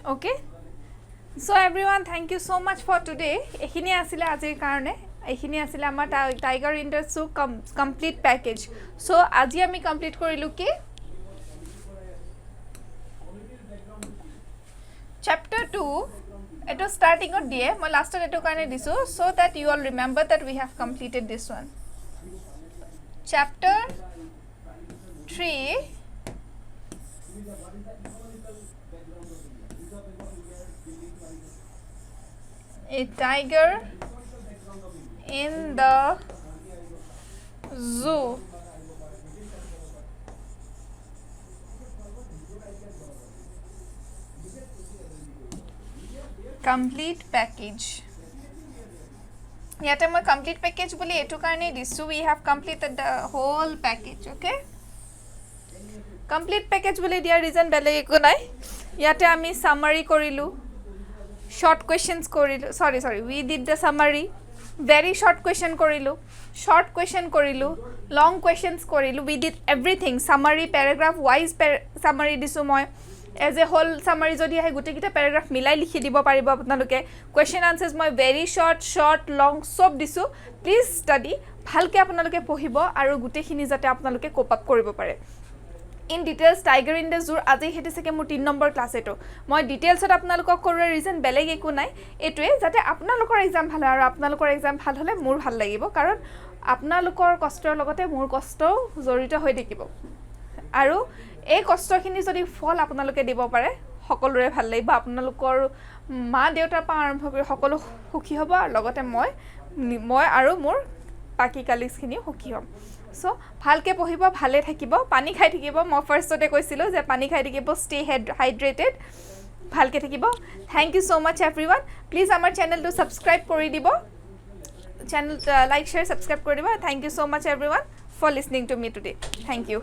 Okay, so everyone, thank you so much for today. Ekhini asile ajir karone, ekhini asile amar Tiger in the Zoo complete package. So aji ami complete korilu ki chapter 2 eto starting or die moi last eto karone disu so that you all remember that we have completed this one. Chapter 3 A tiger in the zoo. Complete package. Yet I'm a complete package bully etu karne disu. We have completed the whole package. Okay. Complete package bully dear reason bele eko nai. Yate ami summary korilu. short questions korilu, sorry, we did the summary, very short question korilu, short question korilu, long questions korilu, we did everything, summary, paragraph wise summary disu moi, as a whole summary jodi ahe gute kita paragraph milai likhi dibo paribo apnaloke, question answers moi very short long sob disu, please study bhalke apnaloke pohibo aru gute khini jate apnaloke cope up koribo pare. In details tiger in the zoo আজি হেতে সকে মোৰ 3 number class এটো মই ডিটেইলছত আপোনালোকক কৰাৰ reason বেলেগ একো নাই এটোৱে যাতে আপোনালোকৰ এক্সাম ভাল হয় আৰু আপোনালোকৰ এক্সাম ভাল হলে মোৰ ভাল লাগিব কাৰণ আপোনালোকৰ কষ্টৰ লগতে মোৰ কষ্টও জড়িত হৈ থাকিব আৰু এই কষ্টখিনি যদি ফল আপোনালোকে দিব পাৰে সকলোৰে ভাল লাগিব আপোনালোকৰ মা দেউতাৰ পৰা আৰম্ভ কৰি সকলো সুখী হ'ব আৰু লগতে মই আৰু মোৰ বাকি কালিজখিনি সুখী হ'ম সো ভালকে পঢ়িব ভালে থাকিব পানী খাই থাকিব মই ফাৰ্ষ্টতে কৈছিলো যে পানী খাই থাকিব ষ্টে হাইড্ৰেটেড ভালকে থাকিব thank you so much everyone please আমাৰ চেনেলটো সাবস্ক্ৰাইব কৰি দিব চেনেল লাইক শেয়াৰ সাবস্ক্ৰাইব কৰি দিব thank you so much everyone for listening to me today thank you